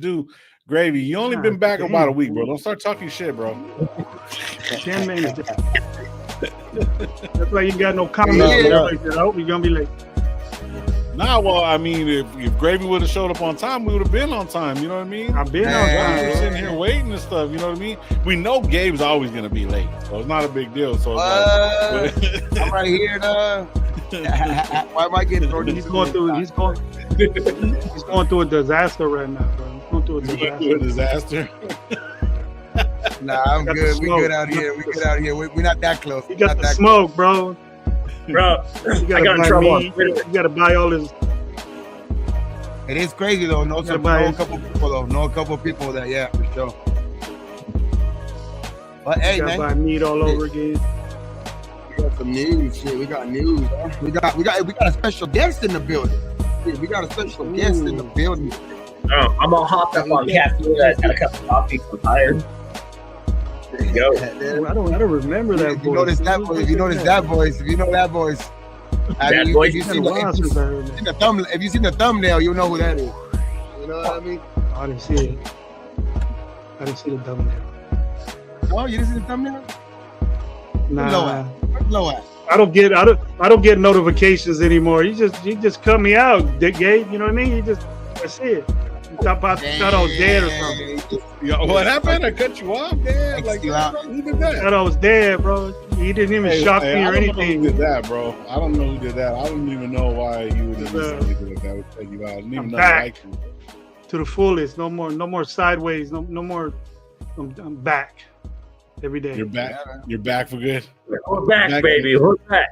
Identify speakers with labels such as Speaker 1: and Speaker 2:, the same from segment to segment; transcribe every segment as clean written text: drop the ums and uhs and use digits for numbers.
Speaker 1: do. Gravy, you only been back about a week, bro. Don't start talking shit, bro.
Speaker 2: 10 minutes. That's why you got no comments. I hope you're gonna be late.
Speaker 1: Nah, well, I mean, if Gravy would have showed up on time, we would have been on time. You know what I mean?
Speaker 2: I've been on time.
Speaker 1: We're sitting here waiting and stuff. You know what I mean? We know Gabe's always gonna be late, so it's not a big deal. So it's
Speaker 3: I'm right here, though. Why am I getting thrown?
Speaker 2: He's going through a disaster right now, bro. He's going through a disaster.
Speaker 3: Nah, I'm good. We good out here. We're not that close.
Speaker 2: You got the smoke, bro.
Speaker 4: Bro, I got in trouble on Twitter.
Speaker 2: You got to buy all this.
Speaker 3: It is crazy, though. Know a couple people that, yeah, for sure. But hey, man,
Speaker 2: buy meat all over again.
Speaker 3: We got some news. Shit, we got news. We got a special guest in the building. We got a special guest in the building.
Speaker 4: I'm all hopped up on caffeine. I had a cup of coffee. I'm tired. There you go.
Speaker 2: I don't remember that voice.
Speaker 3: You notice that voice. If you know that voice. If you seen the thumbnail, you'll know who that is. You know what I mean?
Speaker 2: I didn't see it. I didn't see the thumbnail.
Speaker 3: Oh, you didn't see the thumbnail?
Speaker 2: Nah.
Speaker 3: Low at.
Speaker 2: I don't get notifications anymore. You just cut me out, Dick Gabe. You know what I mean? That's it. You thought I was dead or something.
Speaker 1: Yo, what happened? I cut you off, man. Like, who did that?
Speaker 2: I thought I was dead, bro. He didn't even shock me or anything.
Speaker 1: I don't know who did that, bro. I don't know who did that. I don't even know why you would even say anything like that. Would take you out. I didn't even know I liked you.
Speaker 2: To the fullest. No more sideways. No more. I'm back every day.
Speaker 1: You're back. You're back for good.
Speaker 4: We're back, baby. We're back.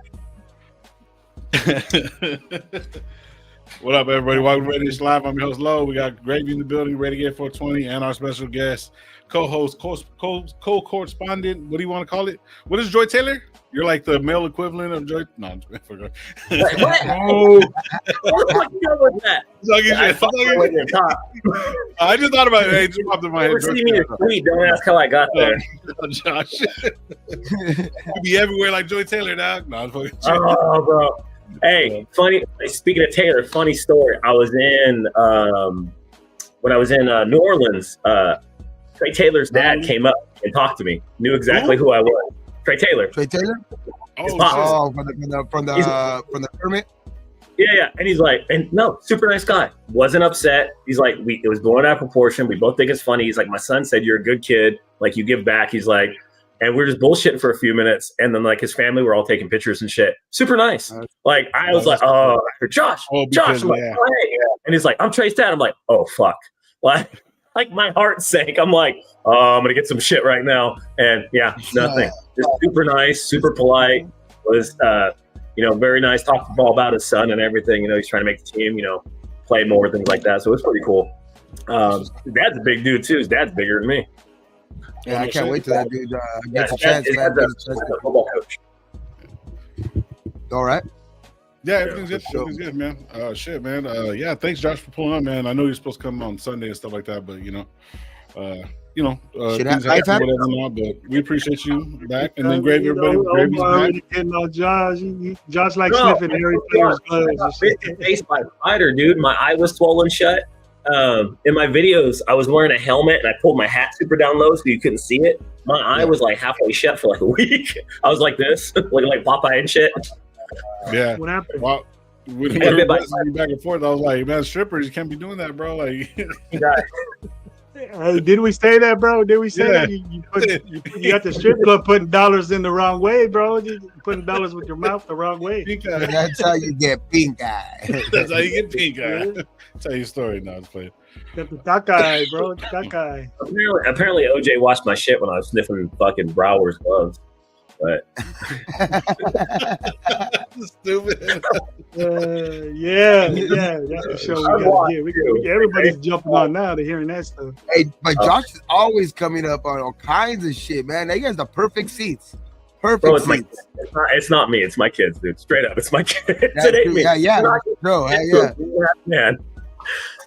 Speaker 1: What up, everybody? Welcome to RaiderNationLive. I'm your host, Lo. We got Gravy in the building, Renegade 420, and our special guest, co-host, co-correspondent. What do you want to call it? What is Joy Taylor? You're like the male equivalent of Joy. No, I'm just
Speaker 4: what? Oh, what the fuck you know with that?
Speaker 1: I just thought about it. Hey, just popped in my head.
Speaker 4: See me tweet. Don't ask how I got there.
Speaker 1: Josh, you be everywhere like Joy Taylor, dog. No,
Speaker 4: oh, bro. Hey, funny. Speaking of Taylor, funny story. I was in when I was in New Orleans. Trey Taylor's dad came up and talked to me. Knew exactly who I was. Trey Taylor.
Speaker 3: Trey Taylor.
Speaker 1: Oh,
Speaker 3: from the permit.
Speaker 4: Yeah. And he's like, super nice guy. Wasn't upset. He's like, it was blown out of proportion. We both think it's funny. He's like, my son said you're a good kid. Like you give back. He's like. And we're just bullshitting for a few minutes, and then like his family were all taking pictures and shit. Super nice. Like I was like, oh, Josh. I'm like, oh, hey. And he's like, I'm Trey's dad. I'm like, oh fuck. Like my heart sank. I'm like, oh, I'm gonna get some shit right now. And yeah, nothing. Just super nice, super polite. Was very nice. Talked the ball about his son and everything. He's trying to make the team. Play more things like that. So it's pretty cool. His dad's a big dude too. His dad's bigger than me.
Speaker 3: Yeah, I can't wait till that dude gets a chance, man.
Speaker 4: Football coach.
Speaker 3: All right.
Speaker 1: Yeah, everything's good, man. Shit, man. Yeah, thanks, Josh, for pulling up, man. I know you're supposed to come on Sunday and stuff like that, but things happen, whatever not. But we appreciate you back, and then Gravy, everybody. Gravy's back.
Speaker 2: Getting on Josh. Josh likes sniffing Harry Potter's gloves.
Speaker 4: Faced by a spider, dude. My eye was swollen shut. In my videos, I was wearing a helmet and I pulled my hat super down low so you couldn't see it. My eye was like halfway shut for like a week. I was like this, like Popeye and shit.
Speaker 1: Yeah.
Speaker 2: What happened?
Speaker 1: Well, when we were back and forth, I was like, man, strippers, you can't be doing that, bro. Like,
Speaker 2: did we say that, bro? Did we say that? You got the strip club putting dollars in the wrong way, bro. You putting dollars with your mouth the wrong way.
Speaker 3: That's how you get pink eye.
Speaker 1: That's how you get pink eye. Tell your story now. It's playing.
Speaker 2: Got the duck eye, bro. Duck eye.
Speaker 4: Apparently, OJ watched my shit when I was sniffing fucking Brower's gloves. But
Speaker 1: stupid.
Speaker 2: Yeah. That's the show we got to get. Everybody's jumping on now to hearing that stuff.
Speaker 3: Hey, but Josh is always coming up on all kinds of shit, man. He has the perfect seats. Perfect seats.
Speaker 4: It's not me. It's my kids, dude. Straight up, it's my kids. It ain't me.
Speaker 3: Yeah. No, yeah.
Speaker 4: Man.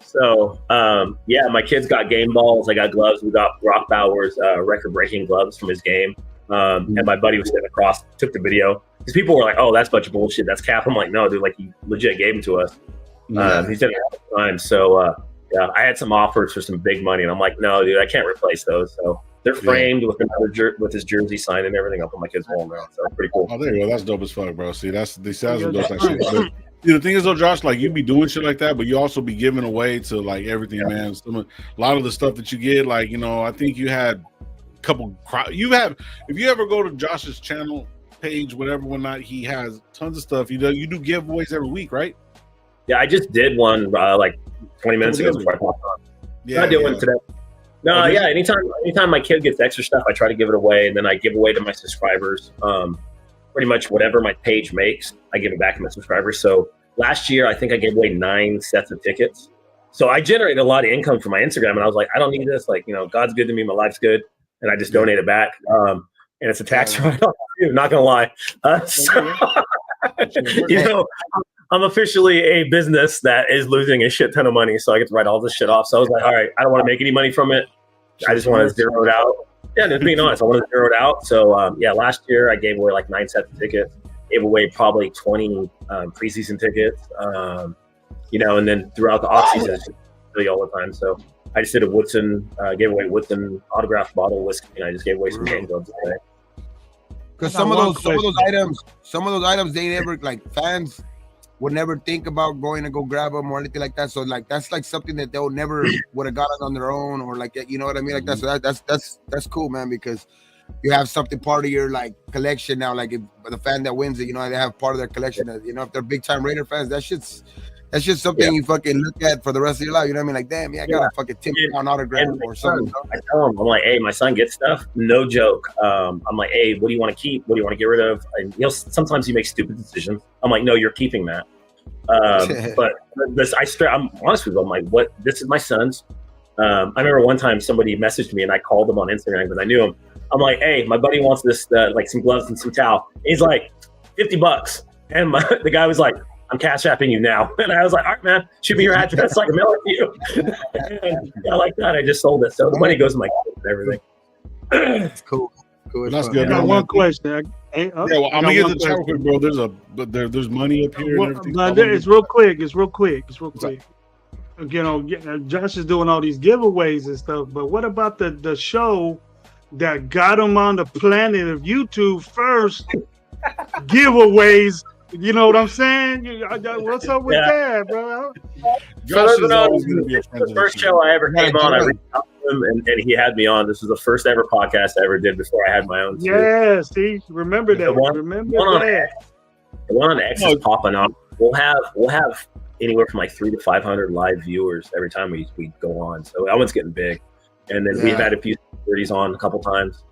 Speaker 4: So, my kids got game balls. I got gloves. We got Brock Bowers record-breaking gloves from his game. And my buddy was sitting across, took the video. Because people were like, oh, that's a bunch of bullshit. That's cap. I'm like, no, dude, like, he legit gave them to us. He said it all the time. So, Yeah, I had some offers for some big money, and I'm like, no, dude, I can't replace those. So they're framed with another with his jersey signed and everything up on my kid's wall now. So pretty cool.
Speaker 1: Oh, there you go. That's dope as fuck, bro. See, that's the sounds of dope like shit. But, the thing is, though, Josh, like you be doing shit like that, but you also be giving away to like everything, man. A lot of the stuff that you get, like I think you had a couple. If you ever go to Josh's channel page, whatever, whatnot, he has tons of stuff. You do giveaways every week, right?
Speaker 4: Yeah, I just did one like 20 minutes ago before I popped on. Yeah, I did one today. No, anytime my kid gets extra stuff, I try to give it away, and then I give away to my subscribers. Pretty much whatever my page makes, I give it back to my subscribers. So last year, I think I gave away 9 sets of tickets. So I generated a lot of income from my Instagram, and I was like, I don't need this. Like, God's good to me, my life's good, and I just donate it back. And it's a tax write-off too, not gonna lie. I'm officially a business that is losing a shit ton of money, so I get to write all this shit off. So I was like, all right, I don't want to make any money from it. I just want to zero it out. Yeah, just being honest, I want to zero it out. So last year I gave away like 9 sets of tickets, gave away probably 20 preseason tickets, and then throughout the off season, it's really all the time. So I just did a Woodson, gave away Woodson autographed bottle of whiskey, and I just gave away some game gloves today.
Speaker 3: Because some of those items, they never like fans would never think about going to go grab them or anything like that. So like that's like something that they'll never would have gotten on their own or like you know what I mean, like that. So that's cool, man, because you have something part of your like collection now. Like if the fan that wins it, they have part of their collection. If they're big time Raider fans, that's just something you fucking look at for the rest of your life. You know what I mean? Like, damn, I got a fucking $10 autograph or something.
Speaker 4: I tell him, I'm like, hey, my son gets stuff. No joke. I'm like, hey, what do you want to keep? What do you want to get rid of? And sometimes he makes stupid decisions. I'm like, no, you're keeping that. But I'm honest with him. I'm like, what? This is my son's. I remember one time somebody messaged me and I called him on Instagram because I knew him. I'm like, hey, my buddy wants this, like some gloves and some towel. And he's like, $50. And the guy was like, I'm cash apping you now. And I was like, all right, man, shoot me your address so I can mail it to you. And I like that. I just sold it. So the money goes to my kids and everything.
Speaker 3: It's cool.
Speaker 1: That's good.
Speaker 2: I got one question.
Speaker 1: I'm gonna get the chat quick, bro. There's money up here.
Speaker 2: It's real quick. Josh is doing all these giveaways and stuff, but what about the show that got him on the planet of YouTube first? Giveaways. You know what I'm saying? What's up with that, bro?
Speaker 1: Josh is always going to be a friend.
Speaker 4: The first show I ever came on, I reached out to him, and he had me on. This was the first ever podcast I ever did before I had my own.
Speaker 2: Yeah, see, remember that.
Speaker 4: The one on X is popping up. We'll have anywhere from like 300 to 500 live viewers every time we go on. So that one's getting big, and then we've had a few celebrities on a couple times.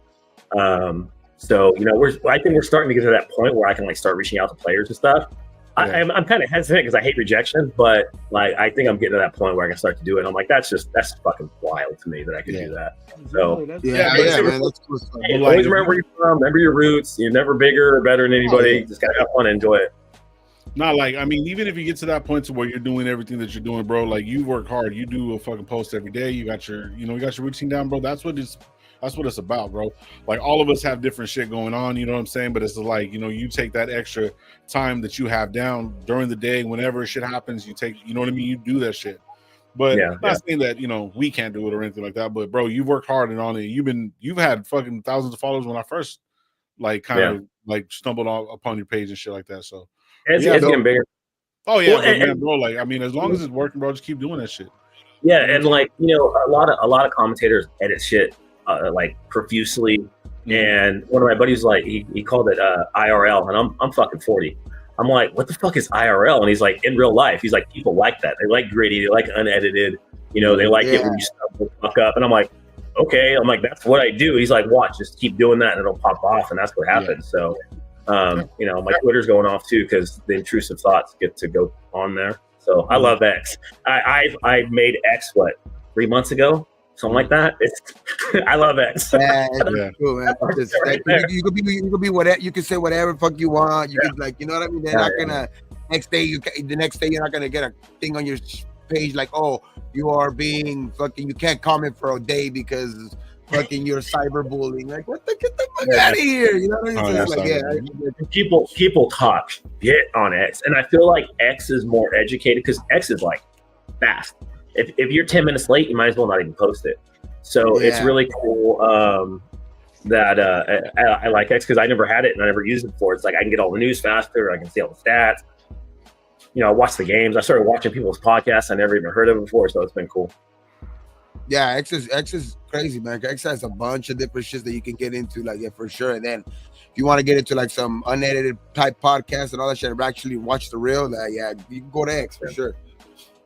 Speaker 4: So I think we're starting to get to that point where I can like start reaching out to players and stuff. I'm kind of hesitant because I hate rejection, but like I think I'm getting to that point where I can start to do it. I'm like, that's fucking wild to me that I could do that. So
Speaker 3: man,
Speaker 4: that's cool. Hey, always remember where you're from, remember your roots. You're never bigger or better than anybody. Just gotta have fun and enjoy it.
Speaker 1: Not like, I mean, even if you get to that point to where you're doing everything that you're doing, bro, like you work hard, you do a fucking post every day. You got your routine down, bro. That's what it's about, bro. Like all of us have different shit going on, you know what I'm saying? But it's like, you take that extra time that you have down during the day, whenever shit happens, you take, you know what I mean? You do that shit. But I'm not saying that, we can't do it or anything like that. But bro, you've worked hard and on it. You've had fucking thousands of followers when I first of stumbled upon your page and shit like that. So
Speaker 4: it's getting bigger.
Speaker 1: Oh yeah, man, bro. Like, I mean, as long as it's working, bro, just keep doing that shit.
Speaker 4: Yeah, and like, a lot of commentators edit shit like profusely. And one of my buddies, like, he called it IRL, and I'm fucking 40. I'm like, what the fuck is IRL? And he's like, in real life, he's like, people like that. They like gritty, they like unedited. They like it when you stumble the fuck up. And I'm like, okay. I'm like, that's what I do. He's like, watch, just keep doing that, and it'll pop off, and that's what happens. So, my Twitter's going off too because the intrusive thoughts get to go on there. So I love X. I made X 3 months ago. Something like that. I love X.
Speaker 3: Yeah, cool, man. You could be whatever. You can say whatever fuck you want. You could, like, you know what I mean. They're not gonna the next day you're not gonna get a thing on your page like, oh, you are being fucking. You can't comment for a day because fucking you're cyberbullying. Like, get the fuck out of here. You know what I mean?
Speaker 4: People talk shit on X, and I feel like X is more educated because X is like fast. if you're 10 minutes late, you might as well not even post it. So it's really cool that I like X because I never had it and I never used it before. It's like I can get all the news faster. I can see all the stats. I watch the games. I started watching people's podcasts I never even heard of before, so it's been cool.
Speaker 3: Yeah, X is crazy, man. X has a bunch of different shits that you can get into, like, yeah, for sure. And then if you want to get into like some unedited type podcasts and all that shit, or actually watch the real, yeah, you can go to X for sure.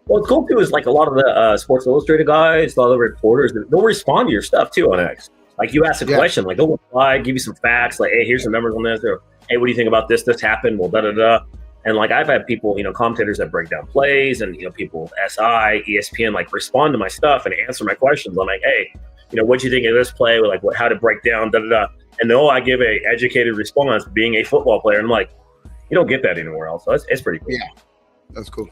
Speaker 4: Well, what's cool too is like a lot of the Sports Illustrated guys, a lot of the reporters, they'll respond to your stuff too on X. Like you ask a question, like they'll reply, give you some facts, like, hey, here's some numbers on this, or hey, what do you think about this? This happened, well, da da da. And like I've had people, commentators that break down plays, and people with SI, ESPN, like respond to my stuff and answer my questions. I'm like, hey, what do you think of this play? Like, how to break down, da da da. And I give a educated response, being a football player. And I'm like, you don't get that anywhere else. So it's pretty cool.
Speaker 3: Yeah, that's cool.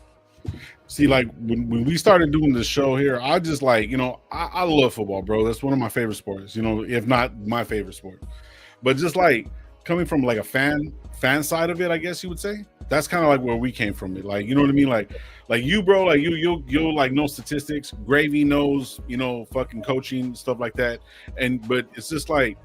Speaker 1: See, like when we started doing this show here, I just like, I love football, bro. That's one of my favorite sports, if not my favorite sport. But just like coming from like a fan side of it, I guess you would say, that's kind of like where we came from it. Like, you know what I mean? Like you, bro, like you'll like know statistics. Gravy knows, fucking coaching, stuff like that. But it's just like,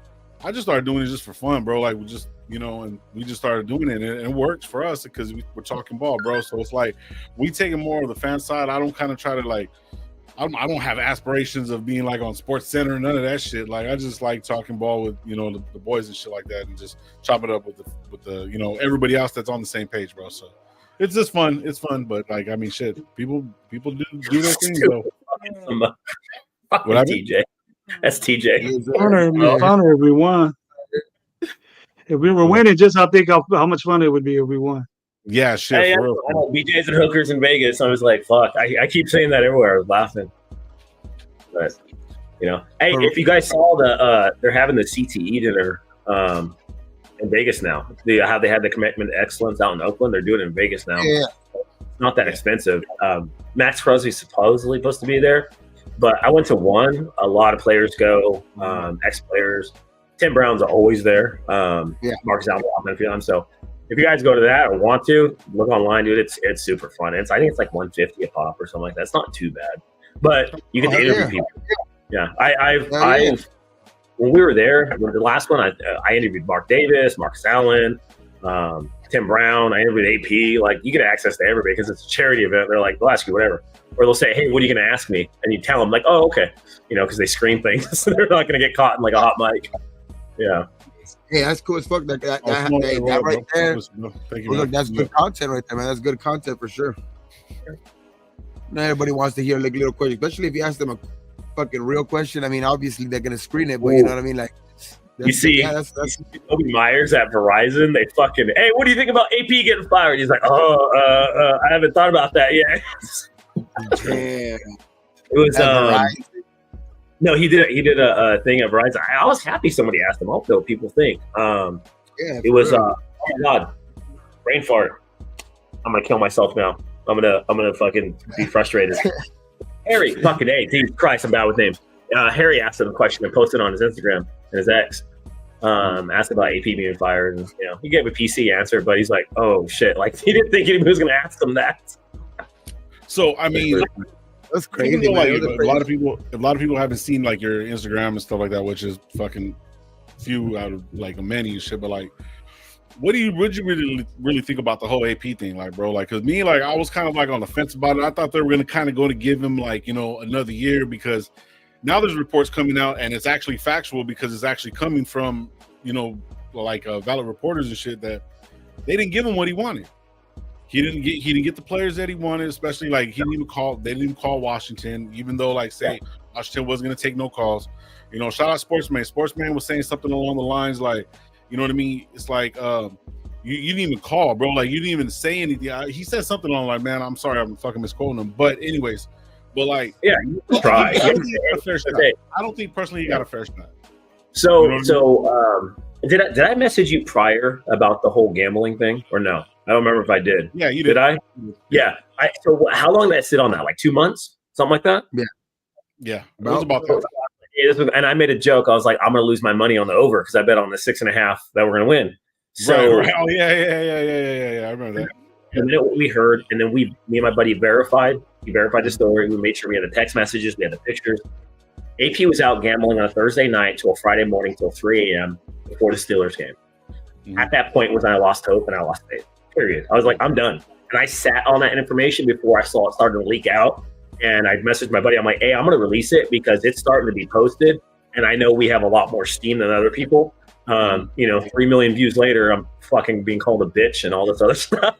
Speaker 1: I just started doing it just for fun, bro. Like we just, and we just started doing it, and it works for us because we're talking ball, bro. So it's like we taking more of the fan side. I don't kind of try to like, I don't have aspirations of being like on Sports Center, none of that shit. Like I just like talking ball with the boys and shit like that, and just chop it up with the everybody else that's on the same page, bro. So it's just fun. It's fun, but like I mean, shit, people do their thing. So
Speaker 4: what TJ? That's TJ.
Speaker 2: Honor if we won. If we were winning, just think how much fun it would be if we won.
Speaker 1: Yeah, shit.
Speaker 4: Hey, I know BJs and hookers in Vegas. I was like, fuck. I keep saying that everywhere. I was laughing. But hey, if you guys saw they're having the CTE dinner in Vegas now. How they had the commitment to excellence out in Oakland. They're doing it in Vegas now.
Speaker 3: Yeah.
Speaker 4: It's not that expensive. Max Crosby's supposedly supposed to be there, but I went to one. A lot of players go, ex-players. Tim Brown's always there. Marcus Allen, so if you guys go to that or want to look online, dude, it's super fun. I think it's like $150 a pop or something like that. It's not too bad, but you get to interview people. Yeah, I've when we were there, the last one, I interviewed Mark Davis, Marcus Allen, Tim Brown. I interviewed AP. Like you get access to everybody because it's a charity event. They're like, they'll ask you whatever, or they'll say, hey, what are you going to ask me? And you tell them like, oh, okay, because they screen things, so they're not going to get caught in like a hot mic. Yeah.
Speaker 3: Hey, that's cool as fuck. That right there.
Speaker 1: Thank you,
Speaker 3: look, that's good content right there, man. That's good content for sure. Not everybody wants to hear like little questions, especially if you ask them a fucking real question. I mean, obviously they're gonna screen it, but you know what I mean? Like,
Speaker 4: you see, that's Toby Myers at Verizon. They fucking, hey, what do you think about AP getting fired? He's like, I haven't thought about that yet.
Speaker 3: Damn.
Speaker 4: It was no, he did a thing at Verizon. I was happy somebody asked him. I don't know what people think. It was oh my god, brain fart. I'm gonna kill myself now. I'm gonna fucking be frustrated. Harry, fucking A, Jesus Christ, I'm bad with names. Harry asked him a question and posted on his Instagram, and his ex asked about AP being fired, and he gave a PC answer, but he's like, oh shit, like he didn't think anybody was gonna ask him that.
Speaker 1: So I mean,
Speaker 3: that's crazy.
Speaker 1: Even though, like, a lot of people haven't seen like your Instagram and stuff like that, which is fucking few out of like many and shit. But like, what did you really think about the whole AP thing, like, bro? Like, cause me, like, I was kind of like on the fence about it. I thought they were gonna kind of go to give him like another year, because now there's reports coming out and it's actually factual because it's actually coming from like valid reporters and shit that they didn't give him what he wanted. He didn't get the players that he wanted, especially like they didn't even call Washington, even though like say Washington wasn't gonna take no calls. Shout out Sportsman. Sportsman was saying something along the lines like, you know what I mean? It's like you didn't even call, bro. Like you didn't even say anything. He said something along like, man, I'm sorry, I'm fucking misquoting him. But anyways, like
Speaker 4: you try.
Speaker 1: I don't think personally he got a fair shot.
Speaker 4: So did I message you prior about the whole gambling thing or no? I don't remember if I did.
Speaker 1: Yeah, you did.
Speaker 4: Did I? Yeah. So how long did I sit on that? Like 2 months? Something like that?
Speaker 1: Yeah. It was about that.
Speaker 4: And I made a joke. I was like, I'm going to lose my money on the over because I bet on the 6.5 that we're going to win. So,
Speaker 1: right. Oh, yeah. I remember that.
Speaker 4: the minute what we heard, and then me and my buddy verified. He verified the story. We made sure we had the text messages, we had the pictures. AP was out gambling on a Thursday night till Friday morning till 3 a.m. before the Steelers game. At that point was when I lost hope and I lost faith. Period. I was like, I'm done. And I sat on that information before I saw it starting to leak out. And I messaged my buddy. I'm like, hey, I'm going to release it because it's starting to be posted. And I know we have a lot more steam than other people. 3 million views later, I'm fucking being called a bitch and all this other stuff.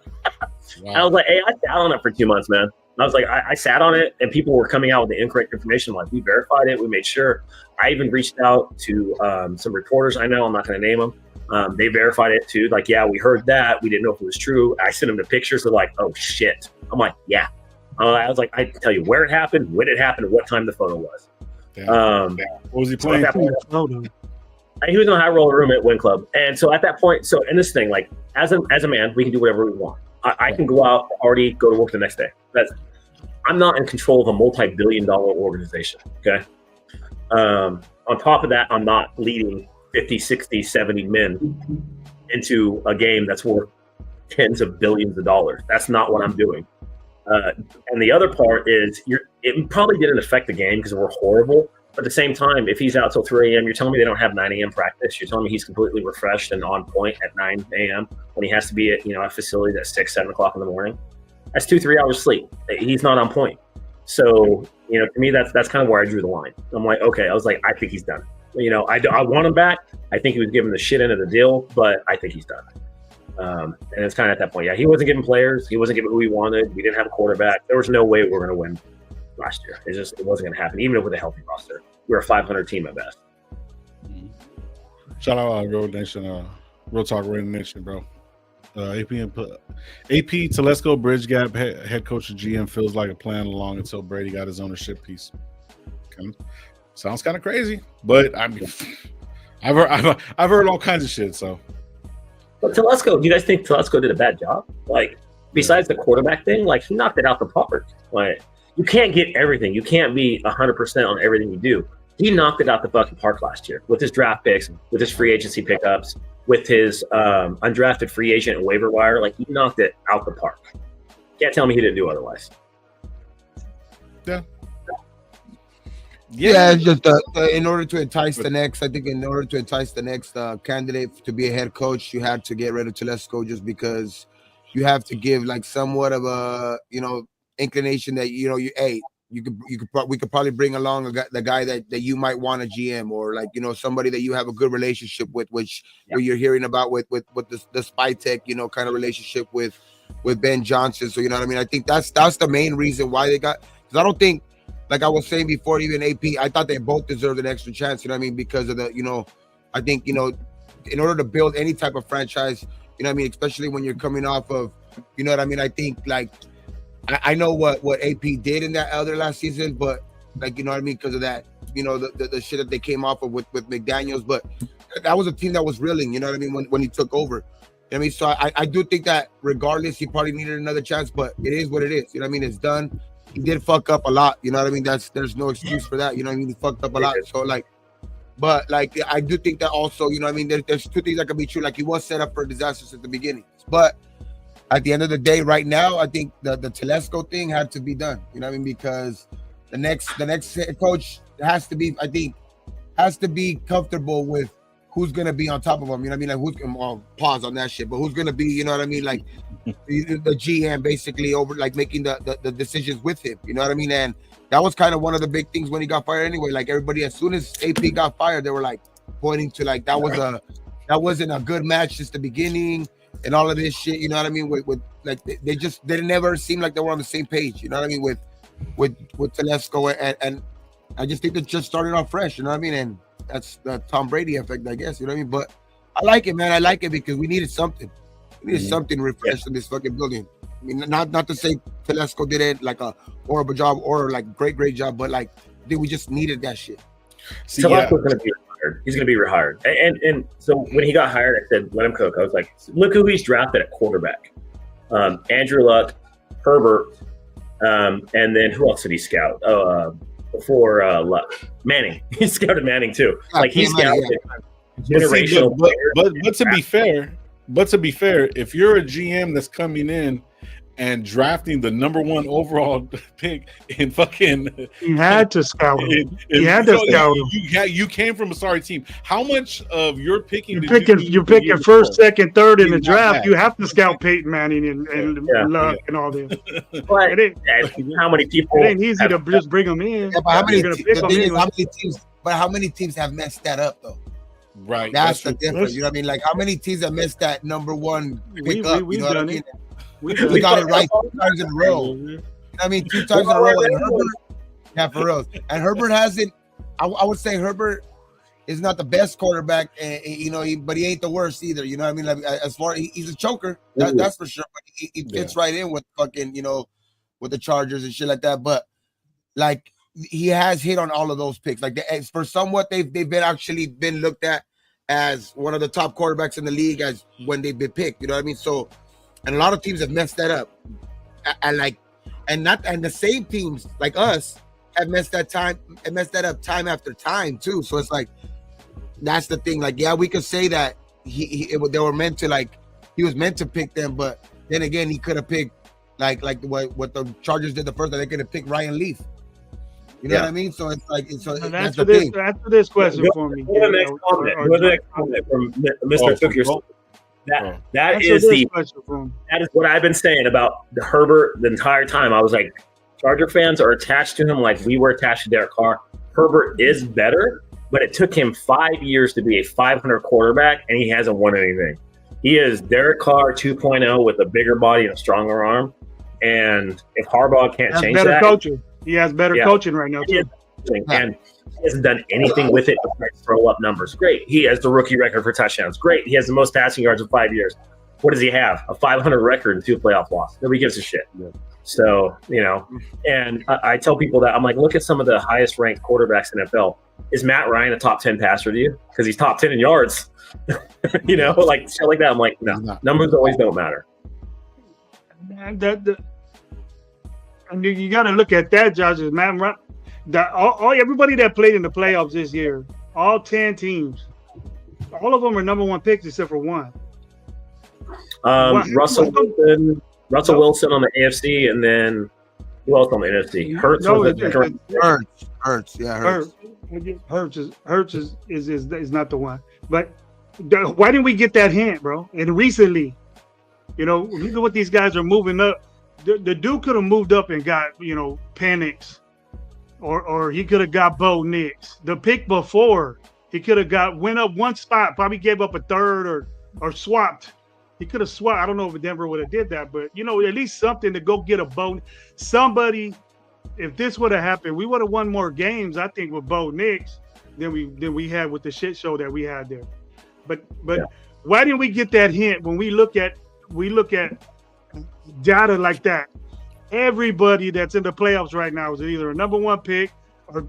Speaker 4: Wow. I was like, hey, I sat on it for 2 months, man. I was like, I sat on it and people were coming out with the incorrect information. Like, we verified it. We made sure. I even reached out to some reporters I know. I'm not going to name them. They verified it too. Like, yeah, we heard that. We didn't know if it was true. I sent them the pictures. They're like, oh, shit. I'm like, yeah. I was like, I can tell you where it happened, when it happened, and what time the photo was.
Speaker 1: What was he playing?
Speaker 4: He was in a high roller room at Win Club. And so at that point, in this thing, like as a man, we can do whatever we want. I can go out, party, go to work the next day. I'm not in control of a multi-billion-dollar organization, okay? On top of that, I'm not leading 50, 60, 70 men into a game that's worth tens of billions of dollars. That's not what I'm doing. And the other part is it probably didn't affect the game because we're horrible. But at the same time, if he's out till 3 a.m., you're telling me they don't have 9 a.m. practice. You're telling me he's completely refreshed and on point at 9 a.m. when he has to be at a facility that's 6, 7 o'clock in the morning. That's 2-3 hours sleep. He's not on point. So to me, that's kind of where I drew the line. I'm like, okay. I was like, I think he's done. I want him back. I think he was given the shit end of the deal, but I think he's done. And it's kind of at that point. Yeah, he wasn't giving players. He wasn't giving who we wanted. We didn't have a quarterback. There was no way we were going to win last year. It wasn't going to happen, even with a healthy roster. We were a 500 team at best.
Speaker 1: Shout out Road Nation, Real Talk Raider Nation, bro. AP Telesco Bridge Gap head coach and GM feels like a plan along until Brady got his ownership piece. Sounds kind of crazy, but I mean, I've heard all kinds of shit. So,
Speaker 4: but Telesco, do you guys think Telesco did a bad job? Like, besides the quarterback thing, like he knocked it out the park. Like, you can't get everything. You can't be 100% on everything you do. He knocked it out the fucking park last year with his draft picks, with his free agency pickups, with his undrafted free agent and waiver wire. Like, he knocked it out the park. Can't tell me he didn't do otherwise.
Speaker 3: Yeah, it's just in order to entice the next candidate to be a head coach, you had to get rid of Telesco just because you have to give like somewhat of a inclination that we could probably bring along the guy that you might want a GM or like somebody that you have a good relationship with, where you're hearing about with the Spy Tech kind of relationship with Ben Johnson. So I think that's the main reason why they got, because I don't think, like I was saying before, even AP, I thought they both deserved an extra chance, because of the, I think, in order to build any type of franchise, especially when you're coming off of, I think like, I know what AP did in that other last season, but like, because of that, the shit that they came off of with McDaniels, but that was a team that was reeling, when he took over. So I do think that regardless, he probably needed another chance, but it is what it is. It's done. He did fuck up a lot. There's no excuse for that. He fucked up a lot. So like, but like, I do think that also, there's two things that can be true. Like, he was set up for disasters at the beginning, but at the end of the day, right now, I think the Telesco thing had to be done. Because the next head coach has to be comfortable with who's gonna be on top of him. Like who's pause on that shit, but who's gonna be, like the GM basically over like making the decisions with him. And that was kind of one of the big things when he got fired anyway. Like everybody, as soon as AP got fired, they were like pointing to like that wasn't a good match since the beginning. And all of this shit, with like they never seemed like they were on the same page, with Telesco, and I just think they just started off fresh, and that's the Tom Brady effect, I guess, but I like it, man. I like it because we needed something. We needed something refreshed in this fucking building. I mean, not to say Telesco did it like a horrible job or like great job, but like I think we just needed that shit.
Speaker 4: Telesco's gonna be rehired. He's gonna be rehired, and so when he got hired, I said, let him cook. I was like, look who he's drafted at quarterback: Andrew Luck, Herbert, and then who else did he scout? Before Luck, Manning. He scouted Manning too. Like he scouted generational.
Speaker 1: But to be fair, if you're a GM that's coming in and drafting the number 1 overall pick in fucking.
Speaker 2: He had to scout him. He had to scout him.
Speaker 1: You came from a sorry team. How much of your picking?
Speaker 2: You're picking first, second, third in the draft. You have to scout Peyton Manning and Luck and all them.
Speaker 4: But how many people?
Speaker 2: It ain't easy to just bring them in.
Speaker 3: Yeah, but how many teams have messed that up though?
Speaker 1: Right.
Speaker 3: That's the difference. You know what I mean? Like how many teams have messed that number 1 pick up? You know what I mean? We got it right 2 times in a row. I mean, 2 times in a row. And Herbert, for real. And Herbert hasn't. I would say Herbert is not the best quarterback, and but he ain't the worst either. You know what I mean? Like, as far he's a choker, that's for sure. But he fits right in with fucking with the Chargers and shit like that. But like he has hit on all of those picks. Like for somewhat they've been looked at as one of the top quarterbacks in the league as when they've been picked. You know what I mean? So. And a lot of teams have messed that up, and the same teams like us have messed that up time after time too. So it's like that's the thing. Like, yeah, we could say that they were meant to he was meant to pick them, but then again, he could have picked like what the Chargers did the first time. They could have picked Ryan Leaf. You know what I mean? So it's like that's the thing.
Speaker 2: Answer this question for me.
Speaker 4: Go to the next comment from Mr. Cook yourself. That is what I've been saying about the Herbert the entire time. I was like, Charger fans are attached to him like we were attached to Derek Carr. Herbert is better, but it took him 5 years to be a 500 quarterback, and he hasn't won anything. He is Derek Carr 2.0 with a bigger body and a stronger arm. And if Harbaugh can't change
Speaker 2: better
Speaker 4: that,
Speaker 2: coaching. He has better coaching right now too.
Speaker 4: And he hasn't done anything with it besides throw up numbers. Great. He has the rookie record for touchdowns. Great. He has the most passing yards in 5 years. What does he have? A 500 record and 2 playoff losses. Nobody gives a shit. Yeah. So, and I tell people that I'm like, look at some of the highest ranked quarterbacks in NFL. Is Matt Ryan a top 10 passer to you? Because he's top 10 in yards. Like shit like that. I'm like, no, numbers always don't matter.
Speaker 2: And you got to look at that, Josh. Matt Ryan. Everybody that played in the playoffs this year, all 10 teams, all of them are number 1 picks except for one.
Speaker 4: Russell Wilson on the AFC, and then who else on the NFC? Hurts.
Speaker 2: Hurts is not the one. But why didn't we get that hint, bro? And recently, look at what these guys are moving up. The dude could have moved up and got Penix. Or he could have got Bo Nix. The pick before, he could have went up 1 spot, probably gave up a third or swapped. He could have swapped. I don't know if Denver would have did that, but at least something to go get a Bo. Somebody, if this would have happened, we would have won more games, I think, with Bo Nix than we had with the shit show that we had there. But why didn't we get that hint when we look at data like that? Everybody that's in the playoffs right now is either a number 1 pick or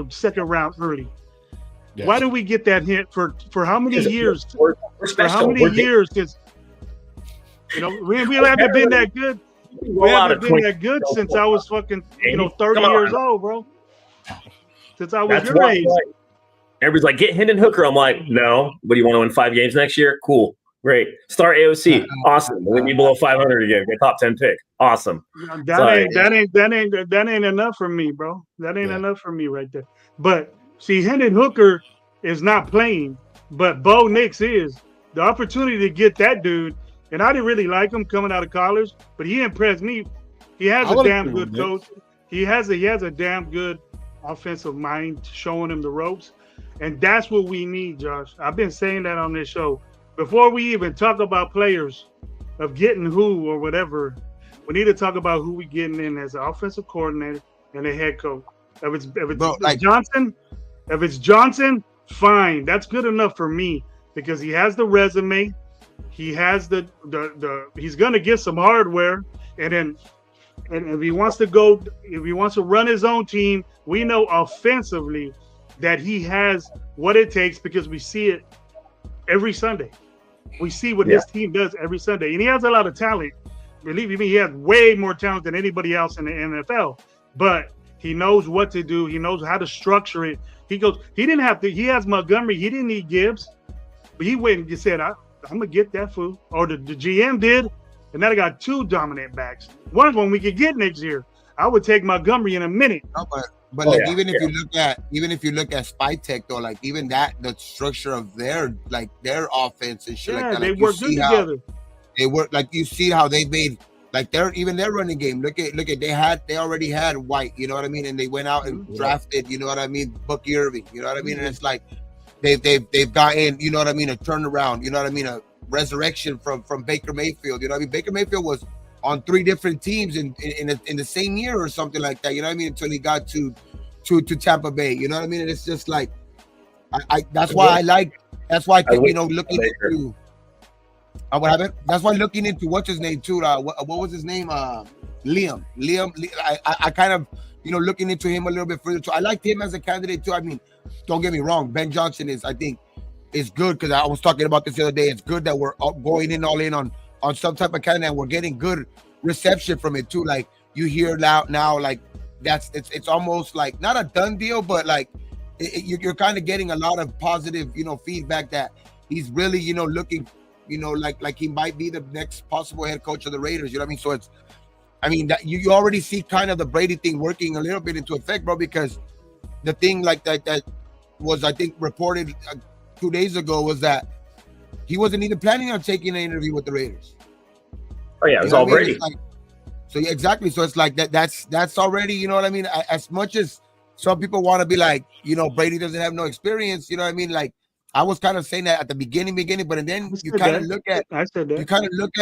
Speaker 2: second round early. Yeah. Why do we get that hint for how many years? For how many years? Because we haven't been that good. We haven't been that good since I was fucking 30 years old, bro. Since I was your age.
Speaker 4: Everybody's like, get Hendon Hooker. I'm like, no. But you want to win 5 games next year? Cool. Great. Start AOC. Awesome. We'll be below 500 again. Get top 10 pick. Awesome.
Speaker 2: That ain't enough for me, bro. That ain't enough for me right there. But see, Hendon Hooker is not playing, but Bo Nix is. The opportunity to get that dude, and I didn't really like him coming out of college, but he impressed me. He has a damn good coach. He has a damn good offensive mind showing him the ropes. And that's what we need, Josh. I've been saying that on this show. Before we even talk about players of getting who or whatever, we need to talk about who we getting in as an offensive coordinator and a head coach. If it's Johnson, fine. That's good enough for me because he has the resume. He has he's gonna get some hardware, and if he wants to run his own team, we know offensively that he has what it takes because we see it every Sunday. We see what his team does every Sunday. And he has a lot of talent. Believe me, he has way more talent than anybody else in the NFL. But he knows what to do. He knows how to structure it. He has Montgomery. He didn't need Gibbs. But he went and said, I'm gonna get that fool. Or the GM did, and now they got 2 dominant backs. One of them we could get next year. I would take Montgomery in a minute.
Speaker 3: No, but like even if you look at Spytech though, like even that the structure of their offense and shit like that.
Speaker 2: They
Speaker 3: like,
Speaker 2: work good together.
Speaker 3: They work like you see how they made like their running game. Look at they already had White, you know what I mean, and they went out and drafted, you know what I mean, Bucky Irving, you know what I mean, and it's like they've gotten, you know what I mean, a turnaround, you know what I mean, a resurrection from Baker Mayfield, you know what I mean. Baker Mayfield was on 3 different teams in the same year or something like that, you know what I mean, until he got to Tampa Bay, you know what I mean, and it's just like that's why you know looking into what happened. That's why looking into what's his name too. What was his name? Liam. I kind of, you know, looking into him a little bit further too. I liked him as a candidate too. I mean, don't get me wrong. Ben Johnson I think is good, because I was talking about this the other day. It's good that we're going all in on some type of candidate, and we're getting good reception from it too. Like you hear now like it's almost like not a done deal, but like you're kind of getting a lot of positive, you know, feedback that he's really, you know, looking, you know, like he might be the next possible head coach of the Raiders. You know what I mean? So it's, I mean, that you already see kind of the Brady thing working a little bit into effect, bro, because the thing like that was, I think, reported 2 days ago was that he wasn't even planning on taking an interview with the Raiders.
Speaker 4: Oh yeah, it was all Brady.
Speaker 3: Like, so yeah, exactly. So it's like that's already, you know what I mean? As much as some people want to be like, you know, Brady doesn't have no experience, you know what I mean? Like, I was kind of saying that at the beginning, but then you kind of look at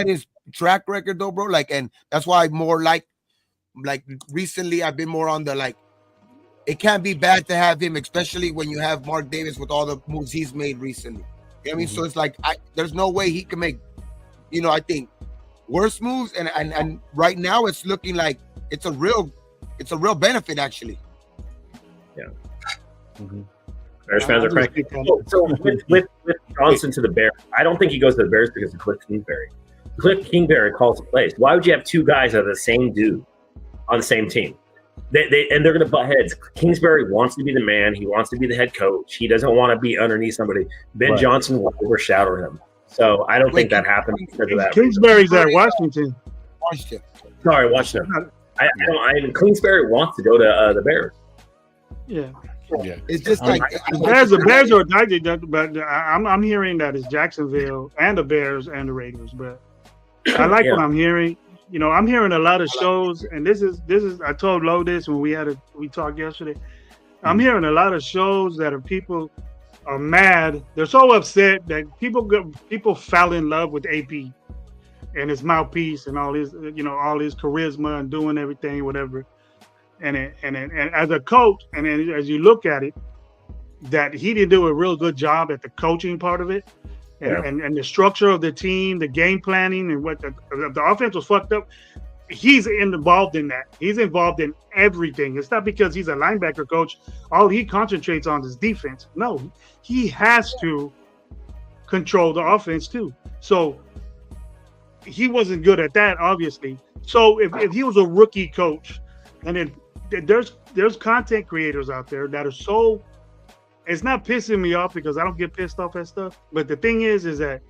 Speaker 3: his track record though, bro. Like, and that's why I'm more like recently I've been more on the like, it can't be bad to have him, especially when you have Mark Davis with all the moves he's made recently. You know what I mean? So it's like there's no way he can make, you know, I think worse moves, and right now it's looking like it's a real benefit actually.
Speaker 4: Yeah. Mm-hmm. Bears fans are cranky. So with Johnson to the Bears, I don't think he goes to the Bears because of Cliff Kingsbury. Cliff Kingsbury calls the plays. Why would you have 2 guys that are the same dude on the same team? They're going to butt heads. Kingsbury wants to be the man. He wants to be the head coach. He doesn't want to be underneath somebody. Ben Johnson will overshadow him. So I don't think that happens because of that.
Speaker 2: Kingsbury's at Washington.
Speaker 4: Sorry, Washington. Kingsbury wants to go to the Bears.
Speaker 2: Yeah.
Speaker 1: Yeah,
Speaker 3: it's just like
Speaker 2: the Bears are addicted, but I'm hearing that it's Jacksonville and the Bears and the Raiders. But I like what I'm hearing. You know, I'm hearing a lot of shows, and this is. I told Lo this when we talked yesterday. I'm hearing a lot of shows that people are mad. They're so upset that people fell in love with AP and his mouthpiece and all his, you know, all his charisma and doing everything, whatever. And as a coach, and as you look at it, that he didn't do a real good job at the coaching part of it, and the structure of the team, the game planning, and what the offense was fucked up. He's involved in that. He's involved in everything. It's not because he's a linebacker coach. All he concentrates on is defense. No, he has to control the offense too. So he wasn't good at that, obviously. So if he was a rookie coach, and then there's content creators out there that are so, it's not pissing me off because I don't get pissed off at stuff. But the thing is that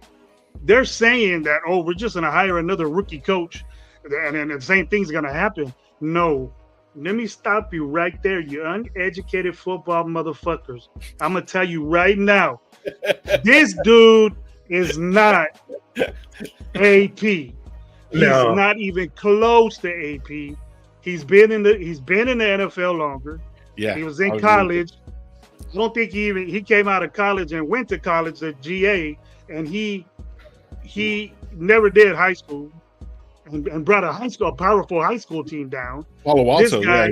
Speaker 2: they're saying that, oh, we're just going to hire another rookie coach and then the same thing's going to happen. No, let me stop you right there, you uneducated football motherfuckers. I'm going to tell you right now, this dude is not AP. He's not even close to AP. He's been in the NFL longer.
Speaker 1: Yeah,
Speaker 2: he was in college. I don't think he came out of college and went to college at GA, and he never did high school, and brought a powerful high school team down.
Speaker 1: Palo Alto,
Speaker 2: this guy,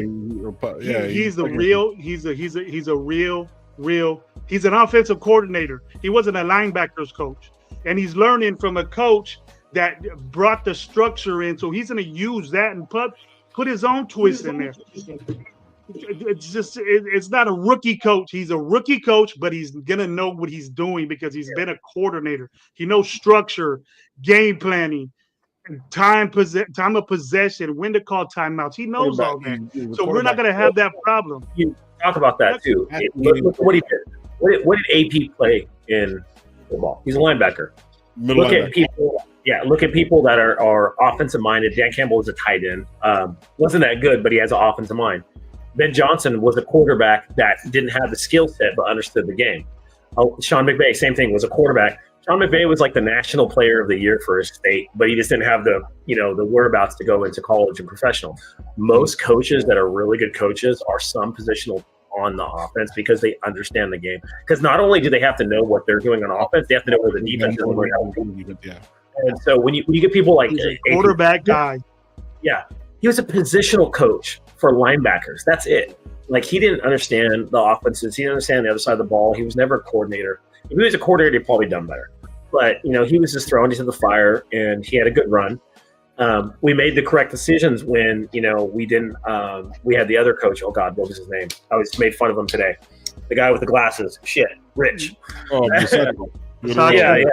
Speaker 1: he's
Speaker 2: an offensive coordinator. He wasn't a linebackers coach, and he's learning from a coach that brought the structure in. So he's going to use that and put his own twist in there. It's not a rookie coach. He's a rookie coach, but he's gonna know what he's doing because he's been a coordinator. He knows structure, game planning, time of possession, when to call timeouts. He knows all that. So we're not gonna have that problem.
Speaker 4: You talk about that too. Look what he did. What did AP play in football? He's a linebacker.
Speaker 1: Middle
Speaker 4: look at people. Yeah, look at people that are offensive minded. Dan Campbell was a tight end. Wasn't that good, but he has an offensive mind. Ben Johnson was a quarterback that didn't have the skill set but understood the game. Sean McVay, same thing, was a quarterback. Sean McVay was like the national player of the year for his state, but he just didn't have the whereabouts to go into college and professional. Most coaches that are really good coaches are some positional on the offense because they understand the game. Because not only do they have to know what they're doing on offense, they have to know where the defense is.
Speaker 1: Yeah.
Speaker 4: And so when you get people like
Speaker 2: a quarterback guy,
Speaker 4: yeah, he was a positional coach for linebackers. That's it. Like, he didn't understand the offenses. He didn't understand the other side of the ball. He was never a coordinator. If he was a coordinator, he'd probably done better. But, he was just thrown into the fire, and he had a good run. We made the correct decisions when, we didn't we had the other coach. Oh, God, what was his name? I was made fun of him today. The guy with the glasses. Shit, Rich.
Speaker 1: Oh,
Speaker 4: yeah.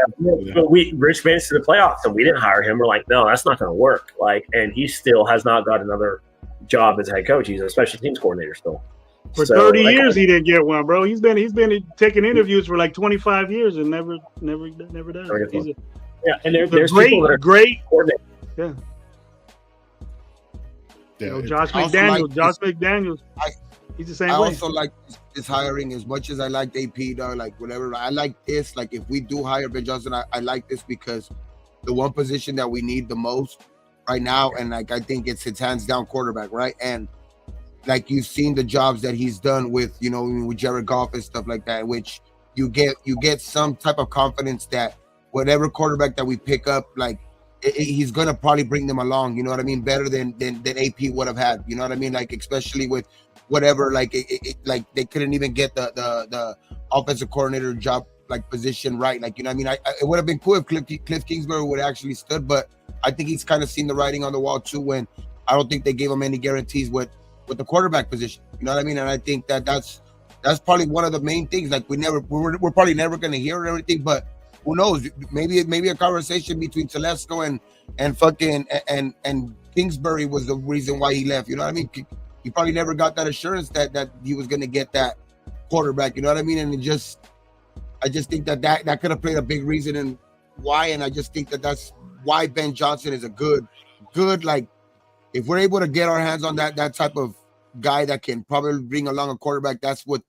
Speaker 4: But Rich made it to the playoffs, and we didn't hire him. We're like, no, that's not going to work. And he still has not got another job as a head coach. He's a special teams coordinator still.
Speaker 2: For 30 years, he didn't get one, bro. He's been taking interviews for like 25 years and never done.
Speaker 4: Yeah, and there's people that are
Speaker 2: great.
Speaker 4: Yeah.
Speaker 2: Josh McDaniels. He's the same way.
Speaker 3: I also like this hiring as much as I like AP, dog, like whatever. I like this. Like, if we do hire Ben Johnson, I like this because the one position that we need the most right now, and I think it's hands down quarterback, right? And like, you've seen the jobs that he's done with with Jared Goff and stuff like that, which you get some type of confidence that whatever quarterback that we pick up, like, he's gonna probably bring them along. You know what I mean? Better than AP would have had. You know what I mean? Like, especially with whatever, like like they couldn't even get the offensive coordinator job position right. Like, I mean, it would have been cool if Cliff Kingsbury would have actually stood, but I think he's kind of seen the writing on the wall too. When I don't think they gave him any guarantees with the quarterback position. You know what I mean? And I think that's probably one of the main things. Like, we're probably never going to hear everything, but who knows? Maybe a conversation between Telesco and Kingsbury was the reason why he left. You know what I mean? He probably never got that assurance that he was going to get that quarterback. You know what I mean? And I just think that could have played a big reason in why. And I just think that's why Ben Johnson is a good, like, if we're able to get our hands on that type of guy that can probably bring along a quarterback, that's what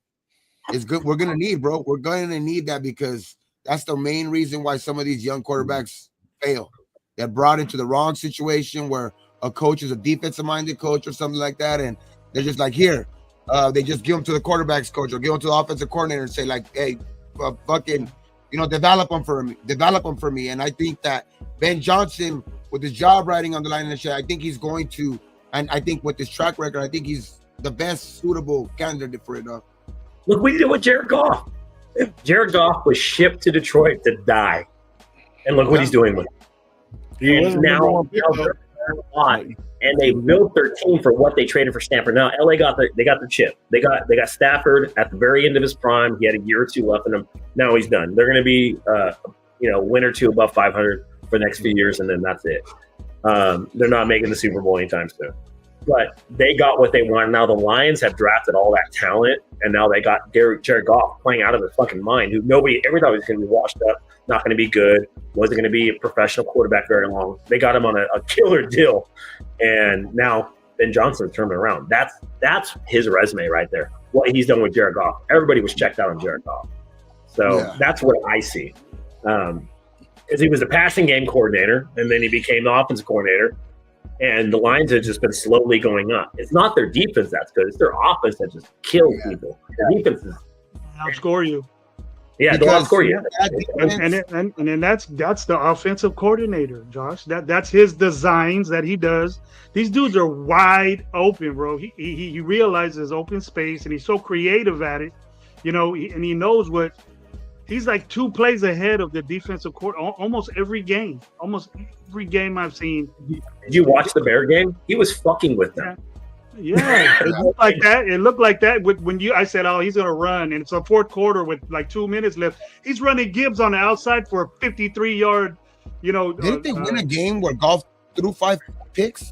Speaker 3: is good. We're going to need, bro. We're going to need that because that's the main reason why some of these young quarterbacks fail. They're brought into the wrong situation where a coach is a defensive-minded coach or something like that, and they're just like, here, they just give them to the quarterback's coach or give them to the offensive coordinator and say, like, hey, fucking, develop them for me. And I think that Ben Johnson, with his job writing on the line and shit, I think he's going to, and I think with his track record, I think he's the best suitable candidate for it.
Speaker 4: Look, we did it with Jared Goff. Jared Goff was shipped to Detroit to die, and look what he's doing with it. And now and they built their team for what they traded for Stanford. Now LA got their chip. They got Stafford at the very end of his prime. He had a year or two left in him. Now he's done. They're going to be win or two above 500 for the next few years, and then that's it. They're not making the Super Bowl anytime soon. But they got what they want. Now the Lions have drafted all that talent, and now they got Jared Goff playing out of his fucking mind, who nobody ever thought was going to be washed up, not going to be good, wasn't going to be a professional quarterback very long. They got him on a killer deal, and now Ben Johnson turned it around. That's his resume right there. What he's done with Jared Goff. Everybody was checked out on Jared Goff. So that's what I see. Because he was a passing game coordinator, and then he became the offensive coordinator. And the Lions have just been slowly going up. It's not their defense that's good. It's their offense that just kills people. Their defense is
Speaker 2: outscore you.
Speaker 4: Yeah, they'll outscore you.
Speaker 2: And then that's the offensive coordinator, Josh. That's his designs that he does. These dudes are wide open, bro. He realizes open space, and he's so creative at it, and he knows what. He's like 2 plays ahead of the defensive court almost every game. Almost every game I've seen.
Speaker 4: Did you watch the Bear game? He was fucking with them.
Speaker 2: Yeah, it looked like that. It looked like that when I said, "Oh, he's gonna run," and it's a fourth quarter with like 2 minutes left. He's running Gibbs on the outside for a 53-yard.
Speaker 3: Didn't they win a game where Goff threw 5 picks?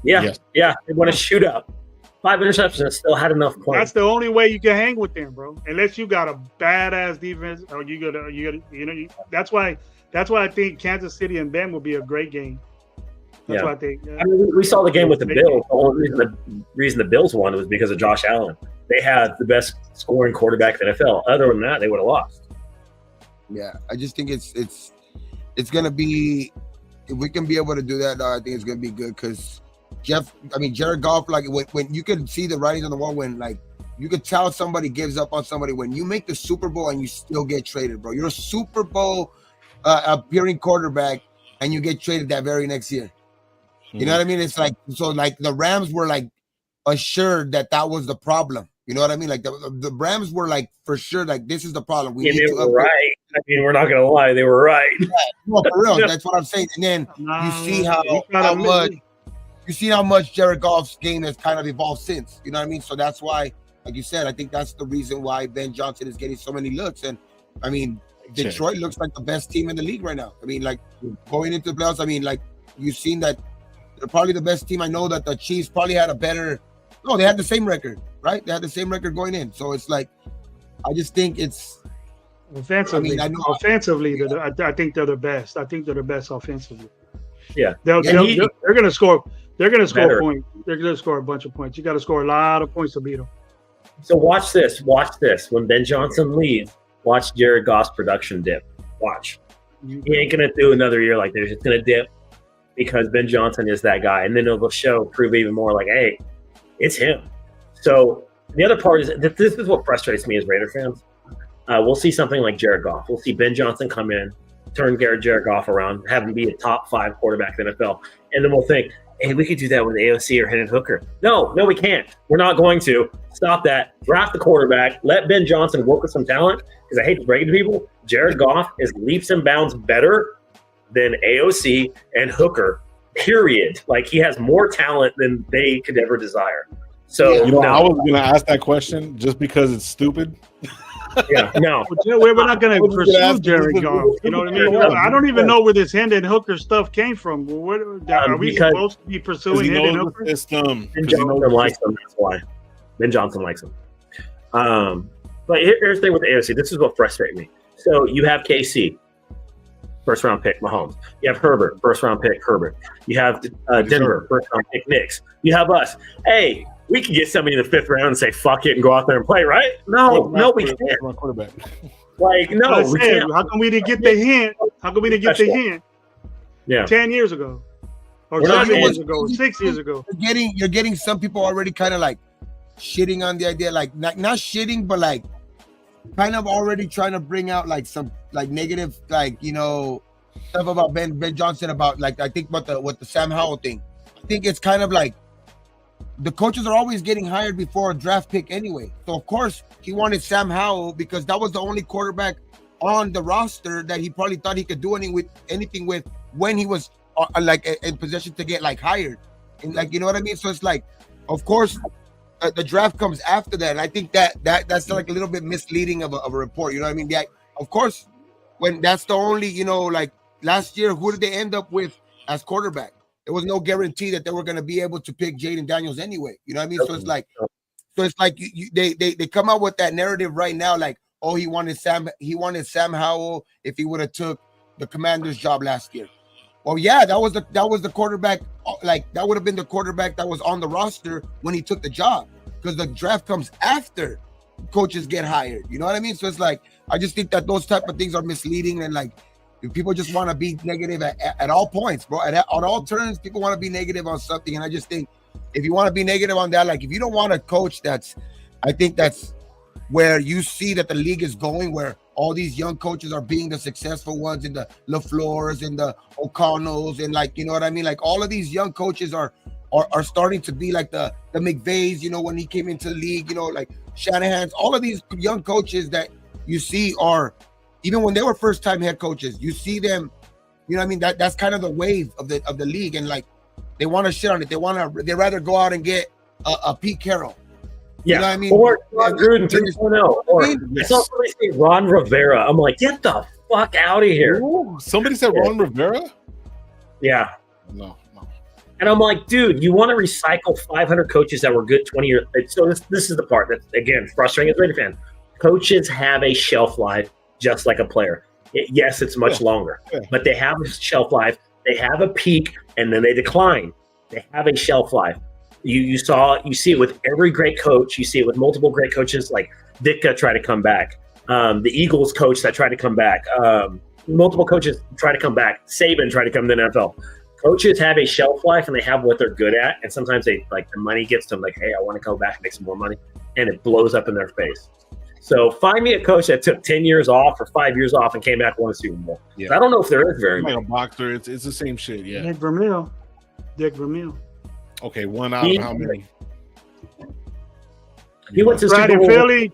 Speaker 4: Yeah. They won a shootout. 5 interceptions and still had enough points.
Speaker 2: That's the only way you can hang with them, bro. Unless you got a badass defense, or you got. That's why That's why I think Kansas City and Ben will be a great game. That's why I think.
Speaker 4: I mean, we saw the game with the Bills. The only reason the Bills won was because of Josh Allen. They had the best scoring quarterback in the NFL. Other than that, they would have lost.
Speaker 3: Yeah, I just think it's gonna be, if we can be able to do that, I think it's gonna be good because Jared Goff, like when you can see the writings on the wall, when like you could tell somebody gives up on somebody when you make the Super Bowl and you still get traded, bro. You're a Super Bowl appearing quarterback and you get traded that very next year. You know what I mean? It's like, so like the Rams were like assured that was the problem. You know what I mean? Like the Rams were like for sure, like this is the problem. We need to upgrade.
Speaker 4: Right. I mean, we're not gonna lie, they were right.
Speaker 3: Yeah, no, for real. That's what I'm saying. And then you see how much Jared Goff's game has kind of evolved since. You know what I mean? So that's why, like you said, I think that's the reason why Ben Johnson is getting so many looks. And I mean, Detroit looks like the best team in the league right now. I mean, like going into the playoffs, I mean, like you've seen that they're probably the best team. I know that the Chiefs probably had they had the same record, right? They had the same record going in. So it's like, I just think it's
Speaker 2: offensively. I think they're the best. I think they're the best offensively.
Speaker 4: Yeah,
Speaker 2: they're going to score. They're going to score points. They're going to score a bunch of points. You got to score a lot of points to beat them.
Speaker 4: So watch this. When Ben Johnson leaves, watch Jared Goff's production dip. Watch. He ain't going to do another year like this. It's going to dip because Ben Johnson is that guy. And then it'll prove even more like, hey, it's him. So the other part is that this is what frustrates me as Raider fans. We'll see something like Jared Goff. We'll see Ben Johnson come in, turn Jared Goff around, have him be a top 5 quarterback in the NFL. And then we'll think, hey, we could do that with AOC or Hendon Hooker. No, we can't. We're not going to. Stop that. Draft the quarterback. Let Ben Johnson work with some talent. Because I hate to break it to people, Jared Goff is leaps and bounds better than AOC and Hooker, period. Like, he has more talent than they could ever desire. So,
Speaker 1: I was going to ask that question just because it's stupid.
Speaker 4: Yeah, no.
Speaker 2: We're not going to pursue Jared Goff. You know what I mean? I don't even know where this Hendon Hooker stuff came from. Are we supposed to be pursuing Hendon Hooker?
Speaker 4: Ben Johnson likes him. That's why. Ben Johnson likes him. But here's the thing with the AFC. This is what frustrates me. So you have KC, first-round pick, Mahomes. You have Herbert, first-round pick, Herbert. You have Denver, first-round pick, Knicks. You have us. Hey, we can get somebody in the 5th round and say, fuck it, and go out there and play, right? No, we can't. Like, no, we can't.
Speaker 2: How come we didn't get the hint?
Speaker 4: Yeah.
Speaker 2: 10 years ago. Or 7 years ago, 6 years ago.
Speaker 3: You're getting some people already kind of like shitting on the idea, like not shitting, but like kind of already trying to bring out like some like negative, like, stuff about Ben Johnson, about like, I think about the Sam Howell thing. I think it's kind of like the coaches are always getting hired before a draft pick anyway. So of course he wanted Sam Howell because that was the only quarterback on the roster that he probably thought he could do anything with when he was like in position to get like hired. And like, you know what I mean? So it's like, of course, the draft comes after that. And I think that's like a little bit misleading of a report. You know what I mean? Of course, when that's the only, like last year, who did they end up with as quarterback? There was no guarantee that they were going to be able to pick Jaden Daniels anyway. You know what I mean? So it's like, they come out with that narrative right now, like, oh, he wanted Sam Howell if he would have took the Commander's job last year. Well, yeah, that was the quarterback. Like, that would have been the quarterback that was on the roster when he took the job, because the draft comes after coaches get hired. You know what I mean? So it's like, I just think that those type of things are misleading, and like, if people just want to be negative at all points, bro, on all turns, people want to be negative on something. And I just think if you want to be negative on that, like if you don't want a coach I think that's where you see that the league is going, where all these young coaches are being the successful ones, and the LaFleurs and the O'Connells, and like, you know what I mean? Like all of these young coaches are starting to be like the McVays, when he came into the league, like Shanahan's, all of these young coaches that you see are, even when they were first-time head coaches, you see them, you know what I mean? That's kind of the wave of the league, and like they want to shit on it. They rather go out and get a Pete Carroll.
Speaker 4: Yeah,
Speaker 3: you know what I mean?
Speaker 4: Or Gruden 3.0. Or I saw somebody say Ron Rivera. I'm like, get the fuck out of here.
Speaker 1: Ooh, somebody said Ron Rivera?
Speaker 4: Yeah.
Speaker 1: No.
Speaker 4: And I'm like, dude, you want to recycle 500 coaches that were good 20 years. So this is the part that's, again, frustrating as a Raider fan. Coaches have a shelf life just like a player. Yes, it's much longer, but they have a shelf life. They have a peak, and then they decline. They have a shelf life. You see it with every great coach. You see it with multiple great coaches, like Ditka try to come back. The Eagles coach that tried to come back. Multiple coaches try to come back. Saban tried to come to the NFL. Coaches have a shelf life, and they have what they're good at. And sometimes they the money gets to them, like, hey, I want to go back and make some more money, and it blows up in their face. So find me a coach that took 10 years off or 5 years off and came back and won a Super Bowl. Yeah. I don't know if there is very many.
Speaker 1: Like a boxer, it's the same shit. Yeah.
Speaker 2: Dick Vermeil.
Speaker 1: Okay, one out of how many?
Speaker 4: He went to
Speaker 2: cried
Speaker 4: Super
Speaker 2: in
Speaker 4: Bowl.
Speaker 2: Philly.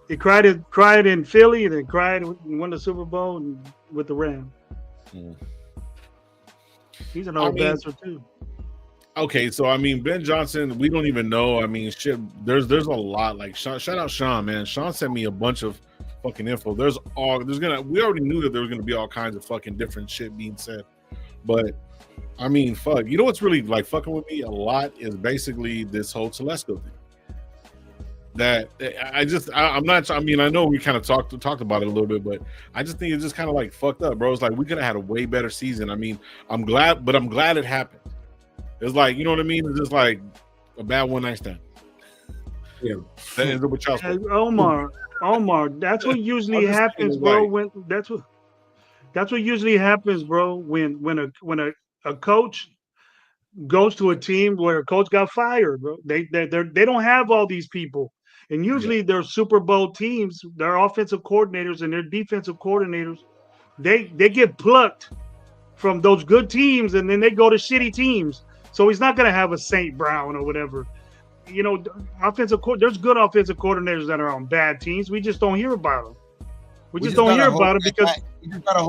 Speaker 2: He cried in Philly, and then cried and won the Super Bowl with the Rams. He's an old bastard too.
Speaker 1: Okay, so Ben Johnson, we don't even know. Shit, there's a lot. Like shout out Sean, man. Sean sent me a bunch of fucking info. We already knew that there was gonna be all kinds of fucking different shit being said. But fuck. You know what's really like fucking with me a lot is basically this whole Telesco thing. That I'm not. I know we kind of talked about it a little bit, but I just think it's just kind of like fucked up, bro. It's like we could have had a way better season. I'm glad it happened. It's like, you know what I mean? It's just like a bad one night stand.
Speaker 4: Yeah.
Speaker 1: That is what y'all
Speaker 2: say. Omar, that's what usually happens, bro. That's what usually happens, bro. When a coach goes to a team where a coach got fired, bro. They don't have all these people. And usually their Super Bowl teams, their offensive coordinators and their defensive coordinators, they get plucked from those good teams, and then they go to shitty teams. So he's not going to have a St. Brown or whatever. You know, there's good offensive coordinators that are on bad teams. We just don't hear about them. We just don't hear about them because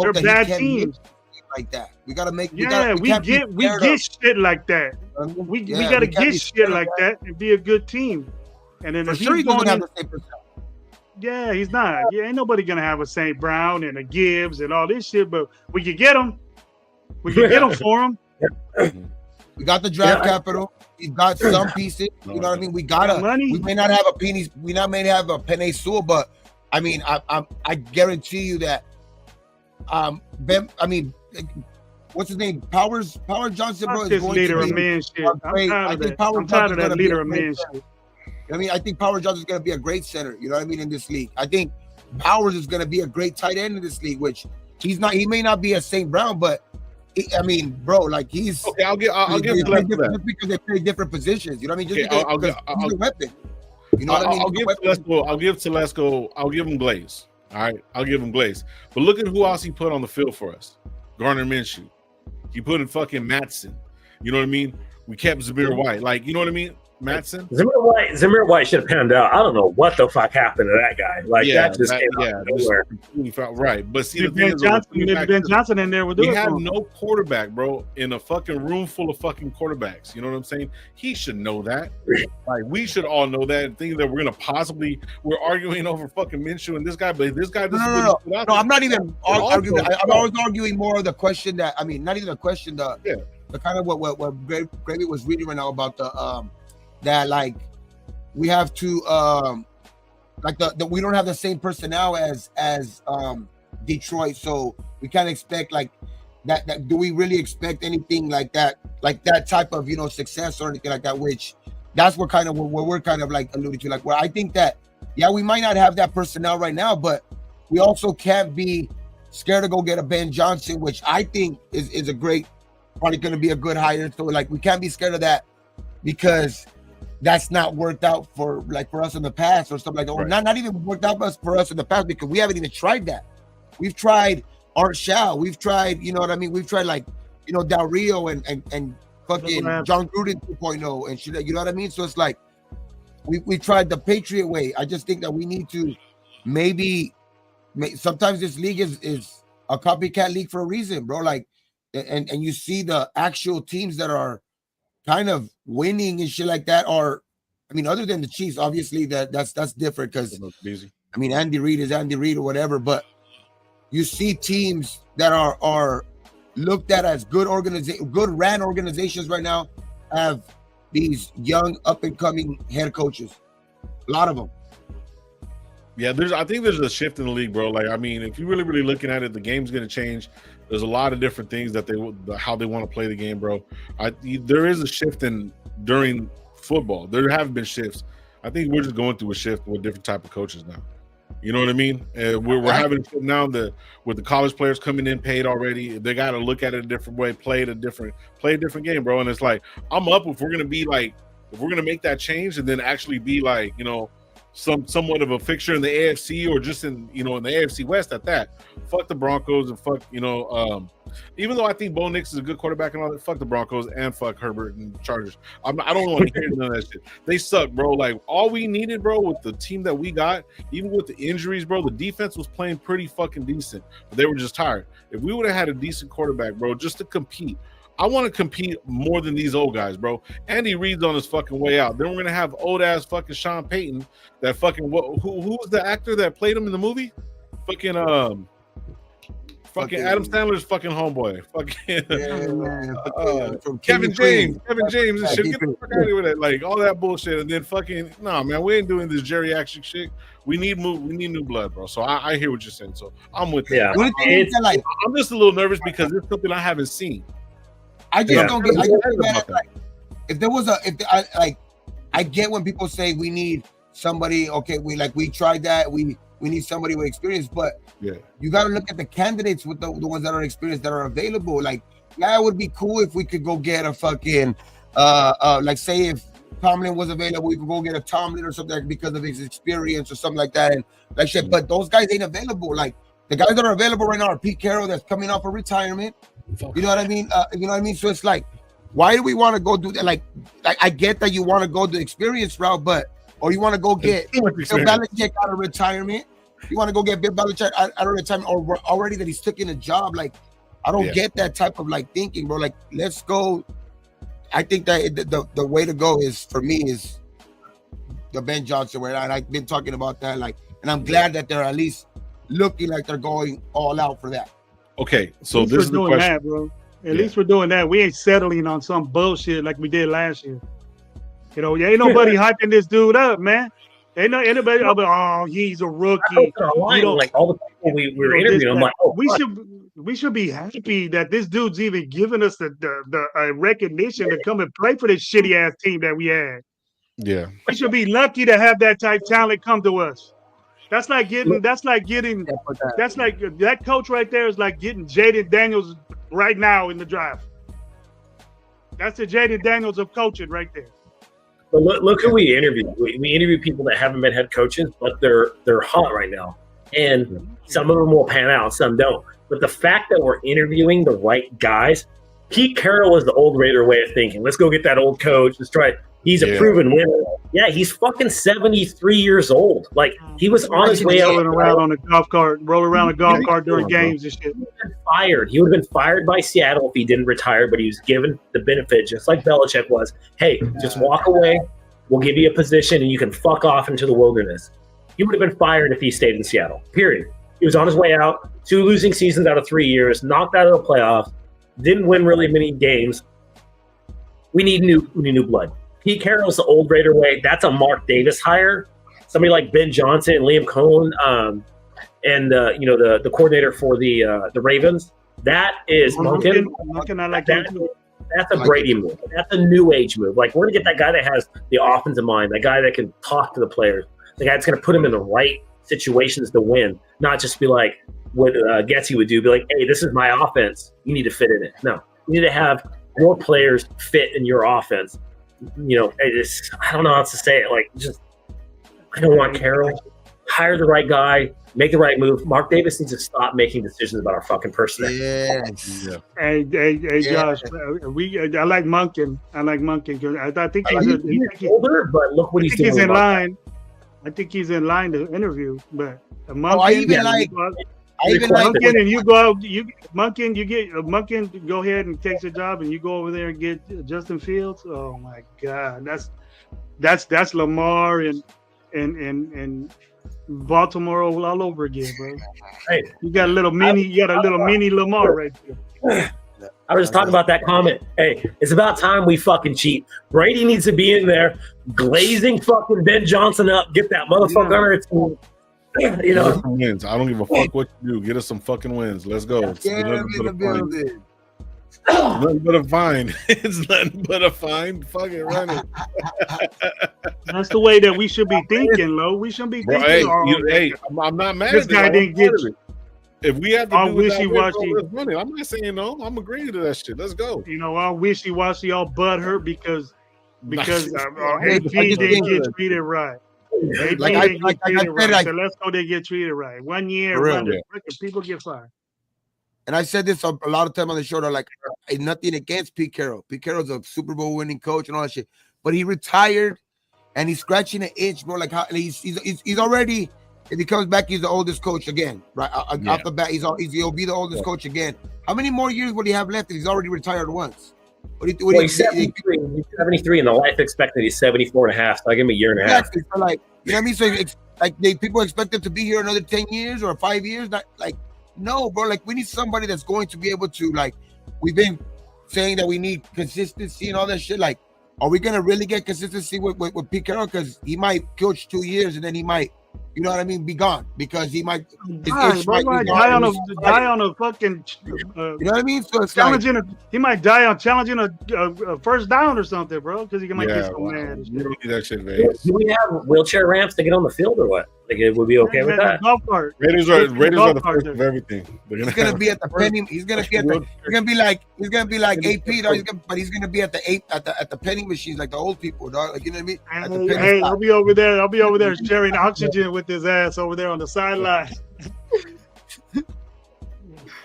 Speaker 2: they're bad teams.
Speaker 3: Like that, we gotta make.
Speaker 2: We get shit like that. We gotta get shit like that and be a good team. And then if he's going in, yeah, he's not. Yeah, ain't nobody gonna have a St. Brown and a Gibbs and all this shit. But we can get them. We can get them for him.
Speaker 3: We got the draft capital. We got some pieces. You know what I mean? We got money. We may not have a penny. We may have a penny Sewell, but I guarantee you that. What's his name? Power Johnson, bro.
Speaker 2: Is going leader of man shit. I'm tired of that leader of man shit.
Speaker 3: I think Power Johnson is going to be a great center. You know what I mean? In this league, I think Powers is going to be a great tight end in this league. Which he's not. He may not be a St. Brown, but bro, like he's
Speaker 1: okay. I'll give that
Speaker 3: just because they play different positions. You know what I mean? Just he's a weapon. You know what I mean?
Speaker 1: I'll give Telesco. I'll give him Glaze. All right, I'll give him Glaze. But look at who else he put on the field for us. Gardner Minshew. He put in fucking Matson. You know what I mean? We kept Zamir White. Like, you know what I mean? Matson.
Speaker 4: Zamir White should have panned out. I don't know what the fuck happened to that guy. Like that just came out of nowhere.
Speaker 1: Right. But see,
Speaker 2: Ben Johnson in there with
Speaker 1: we have no quarterback, bro, in a fucking room full of fucking quarterbacks. You know what I'm saying? He should know that. Like, we should all know that and think that we're arguing over fucking Minshew and this guy, but this guy
Speaker 3: No, I'm not even arguing. I'm always arguing more of the question that not even a question, the kind of what Gravy was reading right now about the that like we have to like the we don't have the same personnel as Detroit, so we can't expect like that. Do we really expect anything like that type of success or anything like that? Which that's what we're kind of like alluding to, like where I think that we might not have that personnel right now, but we also can't be scared to go get a Ben Johnson, which I think is a great, probably going to be a good hire. So like we can't be scared of that because that's not worked out for us in the past or something like that. Or not even worked out for us in the past because we haven't even tried that. We've tried Art Shao. We've tried, you know what I mean? We've tried Del Rio and fucking John Gruden 2.0 and shit. You know what I mean? So it's like we tried the Patriot way. I just think that we need to maybe sometimes this league is a copycat league for a reason, bro. Like, and you see the actual teams that are kind of winning and shit like that are, other than the Chiefs, obviously that's different because Andy Reid is Andy Reid or whatever, but you see teams that are looked at as good ran organizations right now have these young up and coming head coaches, a lot of them.
Speaker 1: Yeah, I think there's a shift in the league, bro. Like, I mean, if you're really looking at it, the game's going to change. There's a lot of different things that how they want to play the game, bro. There is a shift during football. There have been shifts. I think we're just going through a shift with different type of coaches now. You know what I mean? We're having it now with the college players coming in paid already. They got to look at it a different way, play a different game, bro. And it's like, I'm up if we're gonna make that change and then actually be like, you know, somewhat of a fixture in the AFC or just in the AFC West at that. Fuck the Broncos and fuck, even though I think Bo Nix is a good quarterback and all that, fuck the Broncos and fuck Herbert and Chargers. I don't want to hear none of that shit. They suck, bro. Like, all we needed, bro, with the team that we got, even with the injuries, bro, the defense was playing pretty fucking decent. But they were just tired. If we would have had a decent quarterback, bro, just to compete, I want to compete more than these old guys, bro. Andy Reid's on his fucking way out. Then we're gonna have old ass fucking Sean Payton. That fucking who was the actor that played him in the movie? Fucking Adam Sandler's fucking homeboy. Fucking Kevin James. Kevin James and shit. Get the fuck out of here with that. Like, all that bullshit. And then fucking man, we ain't doing this geriatric shit. We need new blood, bro. So I hear what you're saying. So I'm with
Speaker 4: yeah.
Speaker 1: that. I'm just a little nervous because it's something I haven't seen.
Speaker 3: I just don't get. If there was I get when people say we need somebody. Okay, we tried that. We need somebody with experience, but you got to look at the candidates with the ones that are experienced that are available. Like, it would be cool if we could go get a fucking like, say if Tomlin was available, we could go get a Tomlin or something because of his experience or something like that, and like shit. But those guys ain't available. Like, the guys that are available right now are Pete Carroll, that's coming off of retirement. You know what I mean? So it's like, why do we want to go do that? Like I get that you want to go the experience route, or you want to go get Bill Belichick out of retirement. You want to go get Bill Belichick out of retirement, or already that he's taking a job. Like, I don't get that type of like thinking, bro. Like, let's go. I think that the way to go is, for me, is the Ben Johnson way. And I've been talking about that. Like, and I'm glad that they're at least looking like they're going all out for that.
Speaker 1: Okay, so this is the question.
Speaker 2: That, bro. At least we're doing that. We ain't settling on some bullshit like we did last year. Ain't nobody hyping this dude up, man. Ain't no anybody. Oh, he's a rookie.
Speaker 4: Like, all the people we were interviewing, I'm like,
Speaker 2: we should be happy that this dude's even giving us the recognition to come and play for this shitty ass team that we had.
Speaker 1: Yeah,
Speaker 2: we should be lucky to have that type of talent come to us. That coach right there is like getting Jaden Daniels right now in the draft. That's the Jaden Daniels of coaching right there.
Speaker 4: But look who we interviewed. We interview people that haven't been head coaches, but they're hot right now. And some of them will pan out, some don't. But the fact that we're interviewing the right guys, Pete Carroll is the old Raider way of thinking. Let's go get that old coach. Let's try it. He's a proven winner. Yeah, he's fucking 73 years old. Like, he was on his way out.
Speaker 2: Rolling around a golf cart during games and shit.
Speaker 4: He would have been fired. He would have been fired by Seattle if he didn't retire, but he was given the benefit, just like Belichick was. Hey, just walk away. We'll give you a position, and you can fuck off into the wilderness. He would have been fired if he stayed in Seattle, period. He was on his way out, 2 losing seasons out of 3 years, knocked out of the playoffs, didn't win really many games. We need new blood. Pete Carroll's the old Raider way. That's a Mark Davis hire. Somebody like Ben Johnson and Liam Cohen, and the coordinator for the Ravens. That is Monken.
Speaker 2: I like that.
Speaker 4: That's a Brady move. That's a new age move. Like, we're gonna get that guy that has the offensive mind, that guy that can talk to the players, the guy that's gonna put them in the right situations to win, not just be like what Getsy would do. Be like, hey, this is my offense. You need to fit in it. No, you need to have your players fit in your offense. I don't know how else to say it. Like, just, I don't want Carroll. Hire the right guy, make the right move. Mark Davis needs to stop making decisions about our fucking personnel.
Speaker 3: Yes.
Speaker 1: Yeah.
Speaker 2: Hey, Josh. I like Monken. Because I think he's
Speaker 4: older, but look what he's doing.
Speaker 2: He's in line. I think he's in line to interview. But Monken, Monken, and you go out. Monken go ahead and takes a job, and you go over there and get Justin Fields. Oh my God, that's Lamar and Baltimore all over again, bro.
Speaker 4: Hey,
Speaker 2: you got a little mini Lamar right there.
Speaker 4: I was just talking about that comment. Hey, it's about time we fucking cheat. Brady needs to be in there, glazing fucking Ben Johnson up, get that motherfucker on our team. You
Speaker 1: Get us
Speaker 4: know,
Speaker 1: some wins. I don't give a fuck what you do. Get us some fucking wins. Let's go. It's
Speaker 3: Get him
Speaker 1: nothing
Speaker 3: in the
Speaker 1: but a fine.
Speaker 3: building.
Speaker 1: Nothing but a fine. It's nothing but a fine. Fucking run it.
Speaker 2: That's the way that we should be thinking, Lo. We shouldn't be
Speaker 1: Bro,
Speaker 2: thinking.
Speaker 1: hey, I'm not mad
Speaker 2: This
Speaker 1: at
Speaker 2: guy
Speaker 1: that.
Speaker 2: didn't get
Speaker 1: it. If we have to
Speaker 2: all
Speaker 1: do without
Speaker 2: wishy-washy.
Speaker 1: money, I'm not saying no. I'm agreeing to that shit. Let's go.
Speaker 2: You know, all wishy-washy, all butthurt because AP
Speaker 3: just
Speaker 2: didn't
Speaker 3: think-
Speaker 2: get treated right. AP
Speaker 3: Like I
Speaker 2: didn't
Speaker 3: like
Speaker 2: get
Speaker 3: I
Speaker 2: treated
Speaker 3: said,
Speaker 2: right.
Speaker 3: like,
Speaker 2: Telesco didn't get treated right. 1 year,
Speaker 3: For real,
Speaker 2: wonder,
Speaker 1: yeah.
Speaker 2: freaking people get fired.
Speaker 3: and I said this a lot of time on the show. They're like, nothing against Pete Carroll. Pete Carroll's a Super Bowl winning coach and all that shit, but he retired, and he's scratching an itch, bro. Like how he's already. If he comes back, he's the oldest coach again, right? Off the bat, he'll be the oldest coach again. How many more years will he have left if he's already retired once?
Speaker 4: he's 73. He's 73, and the life expectancy is 74 and a half. So I give him a year and a half.
Speaker 3: Exactly. So like, you know what I mean? So it's like people expect him to be here another 10 years or 5 years. Not like, no, bro. Like we need somebody that's going to be able to, like, we've been saying that we need consistency and all that shit. Like, are we gonna really get consistency with Pete Carroll? Because he might coach 2 years and then he might, you know what I mean, be gone because he might.
Speaker 2: Die on a fucking.
Speaker 3: You know what I mean? So it's
Speaker 2: challenging. He might die on challenging a first down or something, bro. Because he might get so mad.
Speaker 1: You don't need that shit, Vegas.
Speaker 4: Do we have wheelchair ramps to get on the field or what? Like, it would be okay with that.
Speaker 2: Golf cart.
Speaker 1: Raiders are the first of everything.
Speaker 3: He's gonna be at the penny. He's gonna be like AP, dog. But he's gonna be at the penny machines like the old people, dog. Like, you know what I mean?
Speaker 2: Hey, I'll be over there sharing oxygen with his ass over there on the sideline.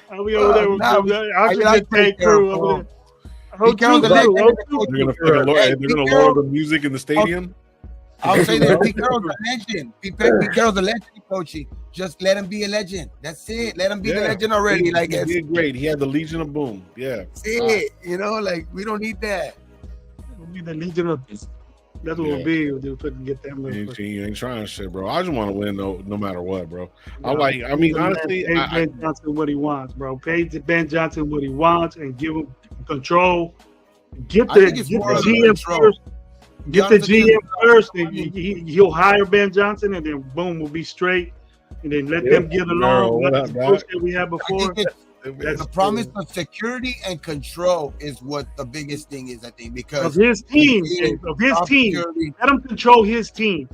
Speaker 2: I'll be over there with the oxygen tank crew over there.
Speaker 1: They're gonna lower the music in the stadium.
Speaker 3: I'll say that Pete Carroll's a legend. Pete Carroll's a legend, coaching. Just let him be a legend. That's it. Let him be the legend already. Like,
Speaker 1: he did great. He had the Legion of Boom. Yeah.
Speaker 3: That's it. You know, like, we don't need that.
Speaker 2: It'll be the Legion of. That's what it'll be. We'll fucking get them.
Speaker 1: He ain't trying shit, bro. I just want to win no matter what, bro. I mean, honestly,
Speaker 2: pay Ben Johnson what he wants, bro. Pay Ben Johnson what he wants and give him control. Get the GM first. Get the GM first, and he'll hire Ben Johnson, and then boom, we'll be straight, and then let them get along. That's the bullshit we had before.
Speaker 3: The promise of security and control is what the biggest thing is, I think, because
Speaker 2: of his team. Let him control his team.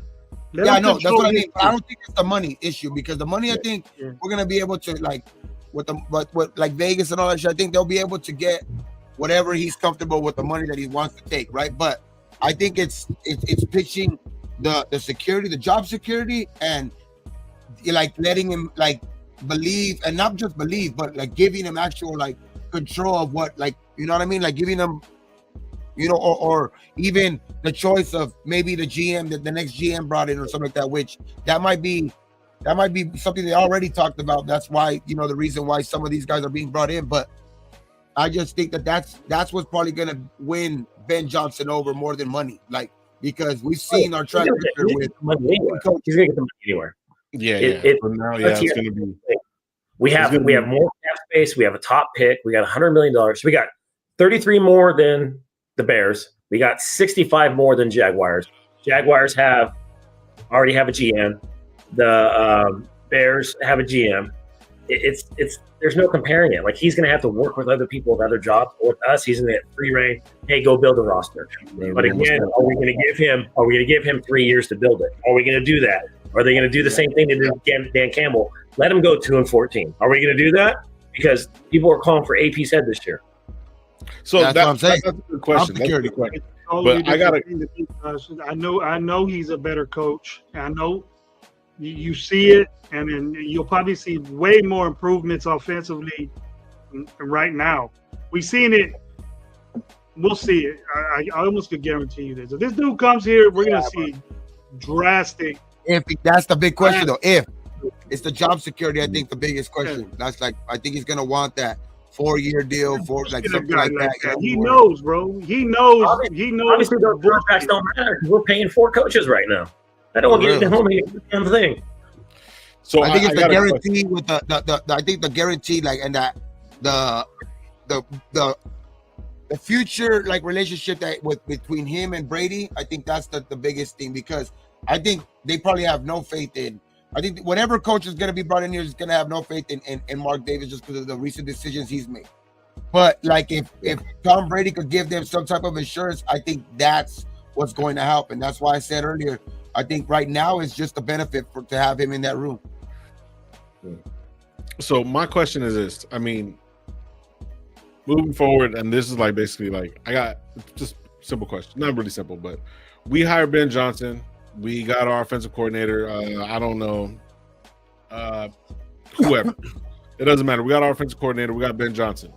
Speaker 3: I know. That's what I mean. But I don't think it's the money issue, because the money, I think we're gonna be able to, like, with like Vegas and all that shit. I think they'll be able to get whatever he's comfortable with the money that he wants to take, right? But I think it's pitching the security, the job security, and like letting him like believe, and not just believe, but like giving him actual like control of what, like, you know what I mean, like giving him, you know, or even the choice of maybe the GM that the next GM brought in or something like that, which that might be something they already talked about. That's why, you know, the reason why some of these guys are being brought in. But I just think that's what's probably gonna win Ben Johnson over more than money, like, because we've seen our track record with
Speaker 4: money anywhere. He's gonna get the money anywhere.
Speaker 1: It's gonna be.
Speaker 4: We have more cap space. We have a top pick. We got $100 million. So we got 33 more than the Bears. We got 65 more than Jaguars. Jaguars already have a GM. The Bears have a GM. It's there's no comparing it. Like, he's going to have to work with other people with other jobs. With us, he's going to get free reign. Hey, go build a roster. But again, are we going to give him 3 years to build it? Are we going to do that? Are they going to do the same thing they did Dan Campbell? Let him go 2-14. Are we going to do that? Because people are calling for AP's head this year.
Speaker 1: So
Speaker 3: that's what I'm saying.
Speaker 1: That's a good question. That's a good question. But
Speaker 2: I know he's a better coach. I know you see it, and then you'll probably see way more improvements offensively right now. We've seen it. We'll see it. I almost could guarantee you this. If this dude comes here, we're going to see drastic.
Speaker 3: That's the big question, though. If it's the job security, I think the biggest question. That's like, I think he's going to want that 4-year deal for like something like that.
Speaker 2: He knows, bro. He knows.
Speaker 4: Obviously, those contracts don't matter because we're paying 4 coaches right now. I don't want to get home and get the damn thing.
Speaker 3: So I think it's the guarantee with the I think the guarantee, like, and that the future like relationship that between him and Brady, I think that's the biggest thing, because I think they probably have no faith in I think whatever coach is going to be brought in here is going to have no faith in Mark Davis just because of the recent decisions he's made. But like if Tom Brady could give them some type of assurance, I think that's what's going to happen. That's why I said earlier, I think right now is just a benefit to have him in that room.
Speaker 1: So my question is this: I mean, moving forward, and this is like basically like I got just simple question, not really simple, but we hired Ben Johnson. We got our offensive coordinator. I don't know, whoever. It doesn't matter. We got our offensive coordinator. We got Ben Johnson.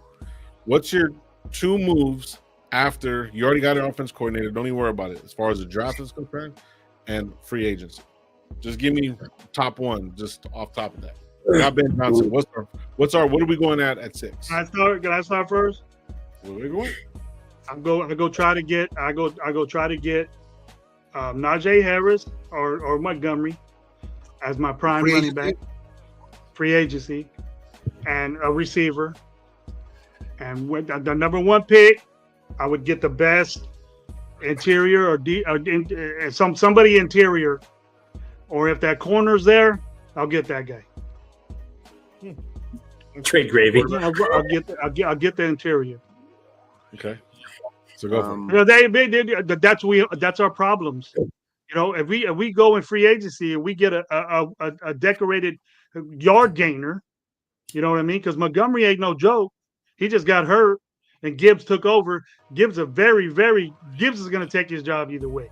Speaker 1: What's your 2 moves after you already got an offensive coordinator? Don't even worry about it as far as the draft is concerned and free agency. Just give me top 1, just off top of that. We got Ben Johnson. What are we going at 6?
Speaker 2: Can I start first?
Speaker 1: Where are we going?
Speaker 2: I go try to get Najee Harris or Montgomery as my prime running back, free agency, and a receiver. And with the number 1 pick, I would get the best interior or somebody interior, or if that corner's there, I'll get that guy.
Speaker 4: Trade gravy.
Speaker 2: I'll get the interior.
Speaker 1: Okay. So go for it.
Speaker 2: That's our problems. You know, if we go in free agency and we get a decorated yard gainer, you know what I mean? Because Montgomery ain't no joke. He just got hurt, and Gibbs took over. Gibbs is going to take his job either way,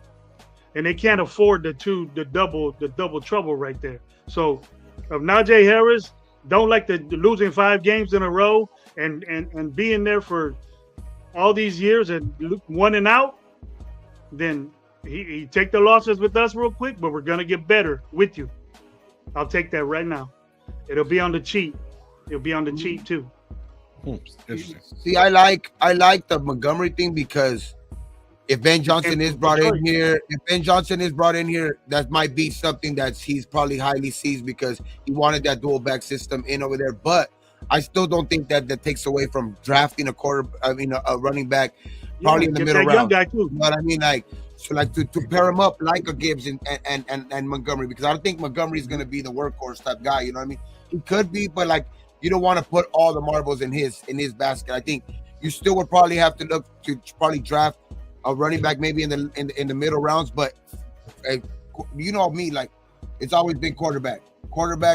Speaker 2: and they can't afford the double trouble right there. So, of Najee Harris, don't like the losing 5 games in a row and being there for all these years and 1 and out, then he take the losses with us real quick, but we're gonna get better with you. I'll take that right now. It'll be on the cheap. It'll be on the cheap too.
Speaker 1: Interesting.
Speaker 3: See, I like the Montgomery thing because if Ben Johnson is brought in here, that might be something that he's probably highly seized because he wanted that dual back system in over there. But I still don't think that takes away from drafting a running back probably in the middle round. Young guy too. You know what I mean? Like, so like to pair him up like a Gibbs and Montgomery, because I don't think Montgomery is going to be the workhorse type guy. You know what I mean? He could be, but like you don't want to put all the marbles in his basket. I think you still would probably have to look to probably draft a running back maybe in the middle rounds. But you know me, like it's always been quarterback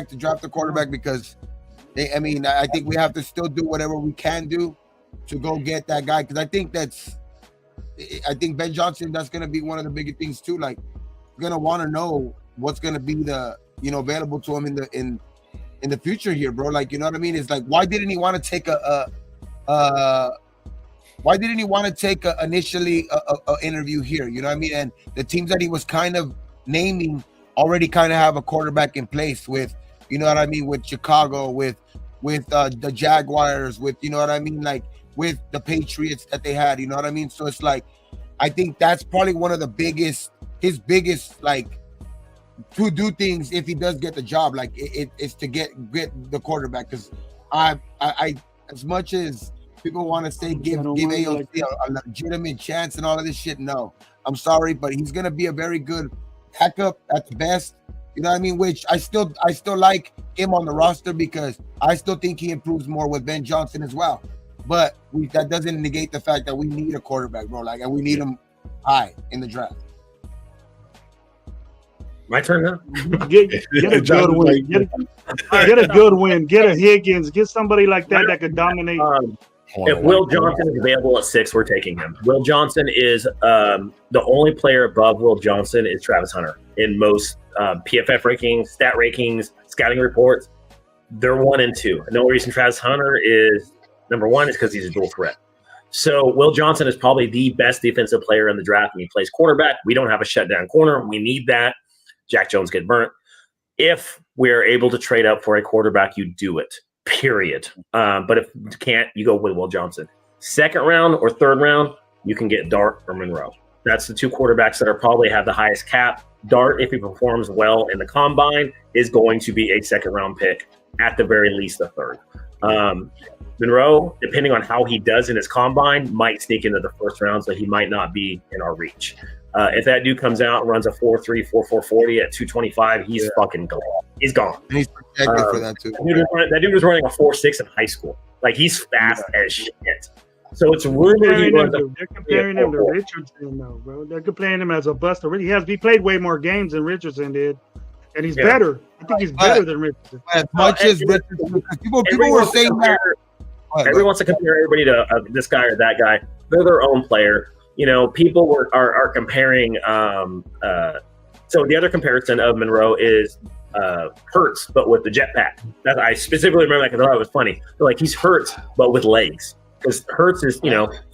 Speaker 3: to draft the quarterback because I think we have to still do whatever we can do to go get that guy, because I think Ben Johnson, that's going to be one of the biggest things too. Like, going to want to know what's going to be available to him in the future here, bro. Like, you know what I mean? It's like, why didn't he want to take initially a interview here? You know what I mean? And the teams that he was kind of naming already kind of have a quarterback in place with, you know what I mean, with Chicago, with the Jaguars, with, you know what I mean, like with the Patriots that they had, you know what I mean? So it's like, I think that's probably one of his biggest like to do things if he does get the job, like it's to get the quarterback. Because I as much as people want to say give AOC a legitimate chance and all of this shit, no, I'm sorry, but he's gonna be a very good backup at the best. You know what I mean? Which I still like him on the roster because I still think he improves more with Ben Johnson as well. But that doesn't negate the fact that we need a quarterback, bro. Like, and we need him high in the draft.
Speaker 4: My turn now.
Speaker 2: Get a good win. Get a good win. Get a Higgins. Get somebody like that could dominate.
Speaker 4: If Will Johnson is available at 6, we're taking him. Will Johnson is the only player above Will Johnson is Travis Hunter in most PFF rankings, stat rankings, scouting reports. They're 1 and 2. The only reason Travis Hunter is number 1 is because he's a dual threat. So Will Johnson is probably the best defensive player in the draft, and he plays quarterback. We don't have a shutdown corner. We need that. Jack Jones get burnt. If we're able to trade up for a quarterback, you do it. Period. But if you can't, you go with Will Johnson. 2nd round or 3rd round, you can get Dart or Monroe. That's the 2 quarterbacks that are probably have the highest cap. Dart, if he performs well in the combine, is going to be a 2nd round pick, at the very least a 3rd. Monroe, depending on how he does in his combine, might sneak into the 1st round, so he might not be in our reach. If that dude comes out and runs a 4.3, 4.40 at 225, he's fucking gone. He's gone.
Speaker 3: And he's protected for that too.
Speaker 4: That dude was running a 4.6 in high school. Like he's fast as shit. So it's rumored
Speaker 2: they're comparing him to Richardson, though, bro. They're comparing him as a buster. He played way more games than Richardson did, and he's better. I think he's better than Richardson.
Speaker 3: As much as Richardson, people were saying that.
Speaker 4: Everyone wants to compare everybody to this guy or that guy. They're their own player. You know, people are comparing. So the other comparison of Monroe is Hurts, but with the jetpack. That I specifically remember that because I thought it was funny. They're like, he's Hurts, but with legs. Because Hurts is,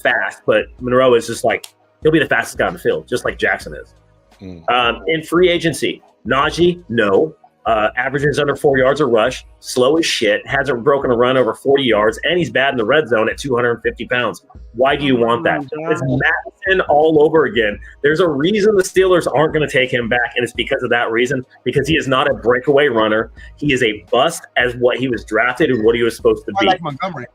Speaker 4: fast, but Monroe is just like, he'll be the fastest guy on the field, just like Jackson is. In free agency, Najee, no. Averages under 4 yards a rush, slow as shit, hasn't broken a run over 40 yards, and he's bad in the red zone at 250 pounds. Why do you want that? It's Madison all over again. There's a reason the Steelers aren't going to take him back, and it's because of that reason, because he is not a breakaway runner. He is a bust as what he was drafted and what he was supposed to be.
Speaker 3: I like Montgomery.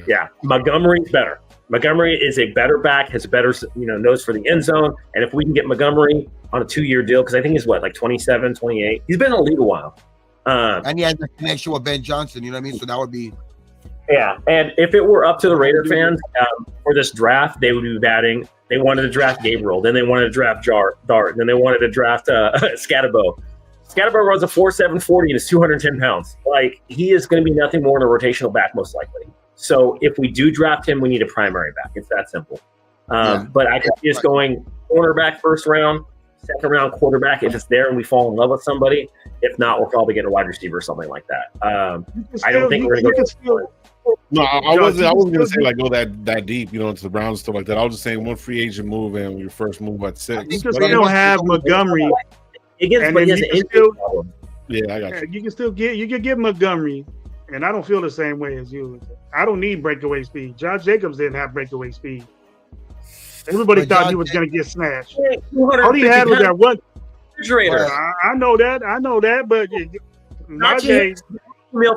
Speaker 4: Yeah, Montgomery's better. Montgomery is a better back, has a better, nose for the end zone. And if we can get Montgomery on a 2-year deal, because I think he's 27, 28. He's been in the league a while.
Speaker 3: And he has a connection with Ben Johnson, you know what I mean? So that would be.
Speaker 4: Yeah, and if it were up to the Raider fans for this draft, they would be batting. They wanted to draft Gabriel, then they wanted to draft Dart, then they wanted to draft Scatabo. Scatabo runs a 4.7 40 and is 210 pounds. Like, he is going to be nothing more than a rotational back, most likely. So if we do draft him, we need a primary back. It's that simple. But I could see us going cornerback first round, second round quarterback if it's there and we fall in love with somebody. If not, we'll probably get a wide receiver or something like that. I don't think we're going to go.
Speaker 1: No, I wasn't going to say like go that deep, into the Browns and stuff like that. I was just saying one free agent move and your first move at 6.
Speaker 2: Because they don't have Montgomery.
Speaker 4: He has an injury problem.
Speaker 1: Yeah, I got you.
Speaker 2: You can get Montgomery, and I don't feel the same way as you. I don't need breakaway speed. Josh Jacobs didn't have breakaway speed. Everybody thought he was going to get snatched. All he had was that one
Speaker 4: refrigerator.
Speaker 2: I know that, but Najee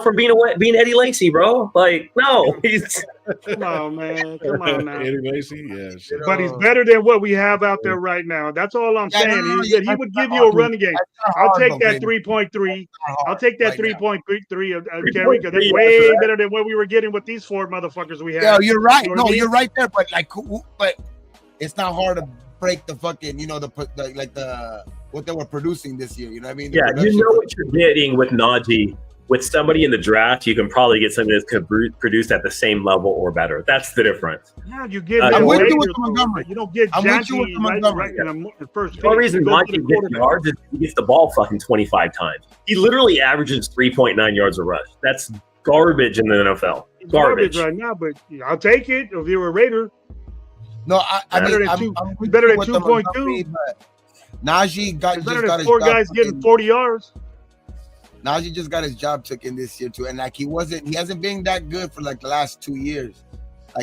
Speaker 4: from being Eddie Lacy, bro. Like, no, he's
Speaker 2: come on, man. Come on now.
Speaker 1: Eddie Lacy, yeah. Sure.
Speaker 2: But he's better than what we have out there right now. That's all I'm saying. He would give you a running game. I'll take that 3.3. I'll take that 3.3 of Kerry, because that's way better than what we were getting with these 4 motherfuckers we have.
Speaker 3: Yeah, you're right. You're right there. But but it's not hard to break the fucking, what they were producing this year. You know what I mean?
Speaker 4: Yeah, you know what you're getting with Najee. With somebody in the draft, you can probably get somebody that's going to produce at the same level or better. That's the difference.
Speaker 2: Yeah, you get.
Speaker 3: I'm with you with Montgomery.
Speaker 2: You don't get.
Speaker 3: I'm with you with Montgomery.
Speaker 2: Right in the first.
Speaker 4: The only reason Najee gets yards is he gets the ball fucking 25 times. He literally averages 3.9 yards a rush. That's garbage in the NFL. Garbage
Speaker 2: right now, but I'll take it if you're a Raider.
Speaker 3: No, I'm better than
Speaker 2: 2.2.
Speaker 3: Najee got
Speaker 2: better than 4 guys getting 40 yards.
Speaker 3: Najee just got his job taken this year too, and he hasn't been that good for the last 2 years.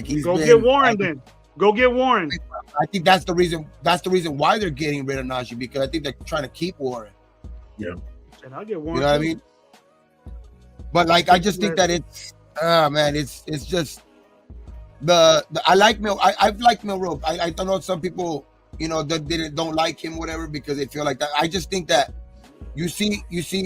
Speaker 2: Get Warren then. Go get Warren.
Speaker 3: I think that's the reason. That's the reason why they're getting rid of Najee, because I think they're trying to keep Warren.
Speaker 4: Yeah,
Speaker 2: and I'll get Warren.
Speaker 3: You know what I mean? But I just think that it's just I like I've liked Milroe. I don't know, some people that don't like him, whatever, because they feel like that. I just think that. You see,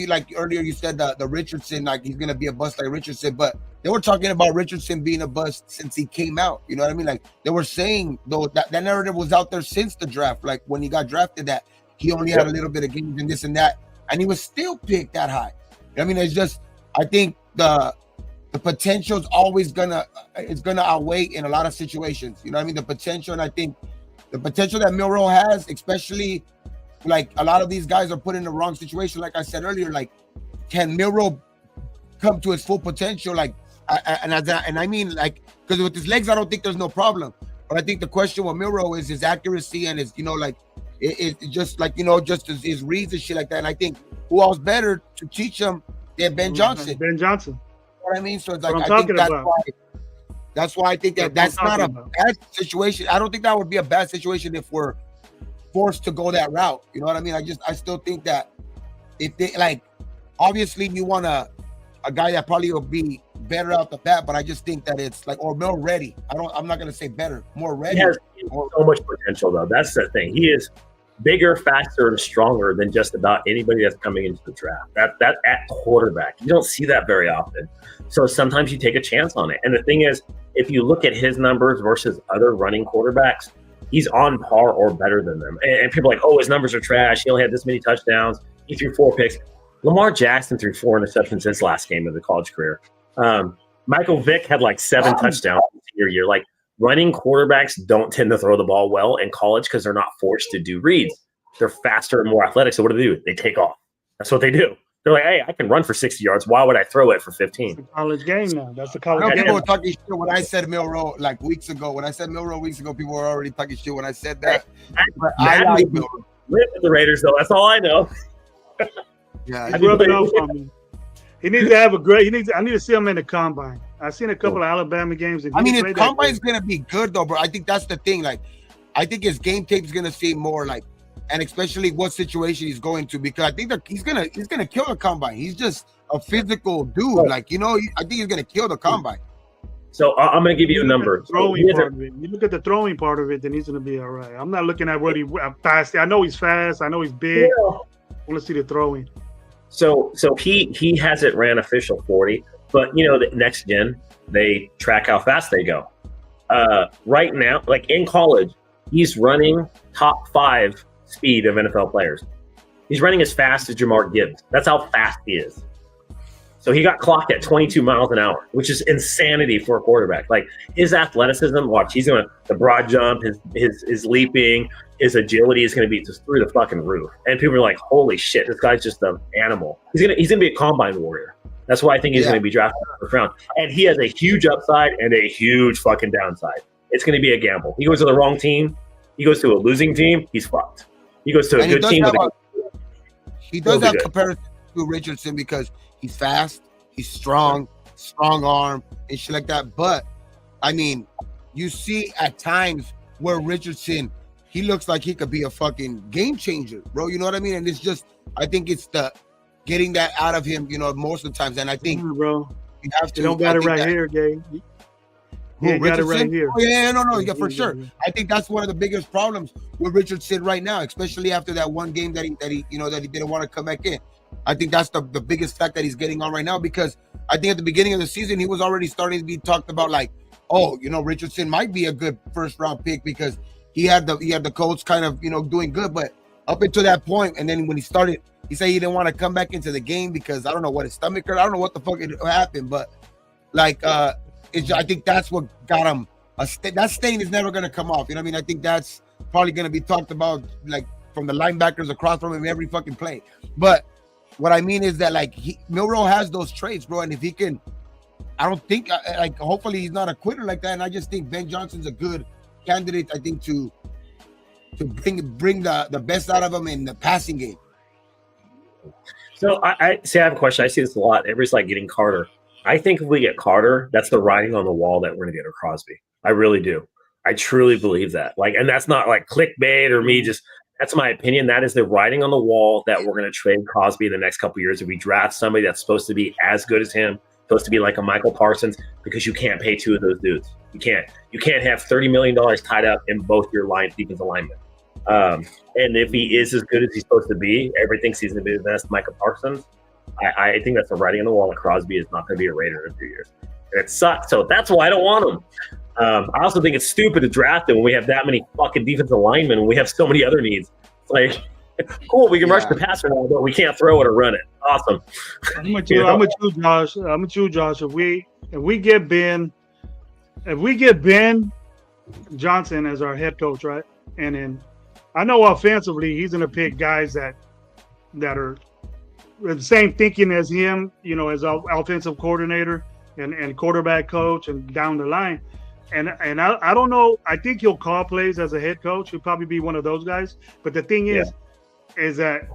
Speaker 3: like earlier you said that the Richardson, like he's gonna be a bust like Richardson, but they were talking about Richardson being a bust since he came out. You know what I mean? Like they were saying though that narrative was out there since the draft. Like when he got drafted, that he only had a little bit of games and this and that, and he was still picked that high. I mean, it's just I think the potential is always gonna outweigh in a lot of situations. You know what I mean? The potential, and I think the potential that Milroe has, especially. Like a lot of these guys are put in the wrong situation. Like I said earlier, like can Milroe come to his full potential? Like, I mean, like, because with his legs, I don't think there's no problem. But I think the question with Milroe is his accuracy and his, it's just like just his reads and shit like that. And I think who else better to teach him than Ben Johnson?
Speaker 2: Ben Johnson.
Speaker 3: You know what I mean? So it's like
Speaker 2: I think
Speaker 3: that's why I think that's not a bad situation. I don't think that would be a bad situation if we're forced to go that route. You know what I mean? I still think that if they obviously you want a guy that probably will be better out the bat, but I just think that it's or more ready. I'm not gonna say better, more ready.
Speaker 4: He has so much potential though. That's the thing. bigger, faster, and stronger than just about anybody that's coming into the draft. That at quarterback, you don't see that very often. So sometimes you take a chance on it. And the thing is, if you look at his numbers versus other running quarterbacks, he's on par or better than them. And people are like, oh, his numbers are trash. He only had this many touchdowns. He threw 4 picks. Lamar Jackson threw 4 interceptions his last game of the college career. Michael Vick had like 7 touchdowns your year. Like, running quarterbacks don't tend to throw the ball well in college because they're not forced to do reads. They're faster and more athletic. So what do? They take off. That's what they do. They're like, hey, I can run for 60 yards. Why would I throw it for 15?
Speaker 2: It's a college game now. That's a college game.
Speaker 3: People were talking shit when I said Milroe like weeks ago. When I said Milroe weeks ago, people were already talking shit when I said that. I like Milroe.
Speaker 4: Live with the Raiders, though. That's all I know.
Speaker 3: Yeah,
Speaker 2: He's rubbing off on me. He needs to have a great. I need to see him in the combine. I've seen a couple of Alabama games.
Speaker 3: I mean, his combine is gonna be good though, bro. I think that's the thing. Like, I think his game tape is gonna see more like, and especially what situation he's going to, because I think that he's gonna kill the combine. He's just a physical dude. Like, I think he's gonna kill the combine.
Speaker 4: So I'm gonna give you a number.
Speaker 2: You look at the throwing part of it, then he's gonna be all right. I'm not looking at what he fast. I know he's fast. I know he's big. Yeah. I want to see the throwing.
Speaker 4: So he hasn't ran official 40, but the next gen, they track how fast they go. Right now, like in college, he's running top 5 speed of NFL players. He's running as fast as Jamar Gibbs. That's how fast he is. So he got clocked at 22 miles an hour, which is insanity for a quarterback. Like, his athleticism, watch, he's going to the broad jump, his leaping, his agility is going to be just through the fucking roof. And people are like, holy shit, this guy's just an animal. He's gonna be a combine warrior. That's why I think he's going to be drafted in the first round. And he has a huge upside and a huge fucking downside. It's going to be a gamble. He goes to the wrong team. He goes to a losing team. He's fucked. He goes to a good team.
Speaker 3: He does have comparison to Richardson because he's fast, he's strong arm, and shit like that. But, I mean, you see at times where Richardson, he looks like he could be a fucking game changer, bro. You know what I mean? And it's just, I think it's the getting that out of him, most of the times. And I think,
Speaker 2: bro,
Speaker 3: you have to.
Speaker 2: You don't got it right here, Gabe.
Speaker 3: Who,
Speaker 2: got it right here.
Speaker 3: Oh, yeah, for sure. I think that's one of the biggest problems with Richardson right now, especially after that one game that he didn't want to come back in. I think that's the biggest fact that he's getting on right now, because I think at the beginning of the season he was already starting to be talked about like, oh, Richardson might be a good first round pick because he had the Colts kind of doing good, but up until that point, and then when he started, he said he didn't want to come back into the game because I don't know what his stomach hurt. I don't know what the fuck happened, but like I think that's what got him. That stain is never going to come off. You know what I mean? I think that's probably going to be talked about like from the linebackers across from him every fucking play. But what I mean is that like Milroe has those traits, bro. And if he can, I don't think like hopefully he's not a quitter like that. And I just think Ben Johnson's a good candidate. I think to bring the best out of him in the passing game.
Speaker 4: So I have a question. I see this a lot. Everybody's like getting Carter. I think if we get Carter, that's the writing on the wall that we're going to get a Crosby. I really do. I truly believe that. Like, and that's not like clickbait or me just. That's my opinion. That is the writing on the wall that we're going to trade Crosby in the next couple of years. If we draft somebody that's supposed to be as good as him, supposed to be like a Michael Parsons, because you can't pay 2 of those dudes. You can't have $30 million tied up in both your defensive alignment. And if he is as good as he's supposed to be, everybody thinks he's going to be the best Michael Parsons. I think that's the writing on the wall that Crosby is not going to be a Raider in a few years. And it sucks. So that's why I don't want him. I also think it's stupid to draft him when we have that many fucking defensive linemen and we have so many other needs. It's like, cool, we can rush the passer now, but we can't throw it or run it. Awesome.
Speaker 2: I'm with you, Josh. If we get Ben Johnson as our head coach, right? And then I know offensively he's gonna pick guys that are the same thinking as him, as offensive coordinator and quarterback coach and down the line. And I don't know. I think he'll call plays as a head coach. He'll probably be one of those guys. But the thing is that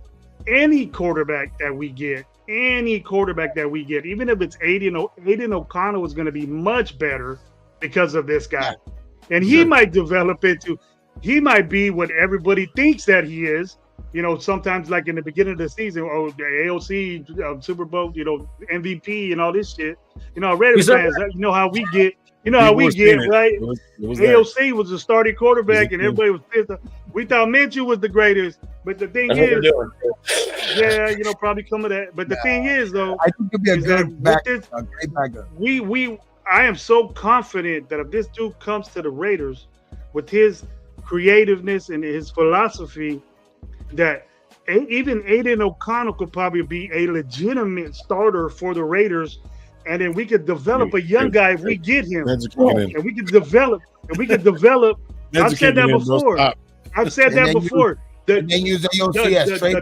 Speaker 2: any quarterback that we get, even if it's Aiden O'Connell, is going to be much better because of this guy. And he might develop he might be what everybody thinks that he is. Sometimes like in the beginning of the season, the AOC, Super Bowl, MVP and all this shit. Raiders fans, how we get. Right? AOC was a starting quarterback, and everybody was pissed off. We thought Minshew was the greatest, but the thing
Speaker 4: That's what we're
Speaker 2: is,
Speaker 4: doing.
Speaker 2: yeah, probably come of that. But the thing is, though,
Speaker 3: I think he'll be a
Speaker 2: is that
Speaker 3: good
Speaker 2: with
Speaker 3: back,
Speaker 2: this,
Speaker 3: a great backup.
Speaker 2: I am so confident that if this dude comes to the Raiders with his creativeness and his philosophy, that even Aiden O'Connell could probably be a legitimate starter for the Raiders, and then we could develop a young guy if we get him, and we could develop. I've said that before. I've said that before.
Speaker 3: And then use
Speaker 2: the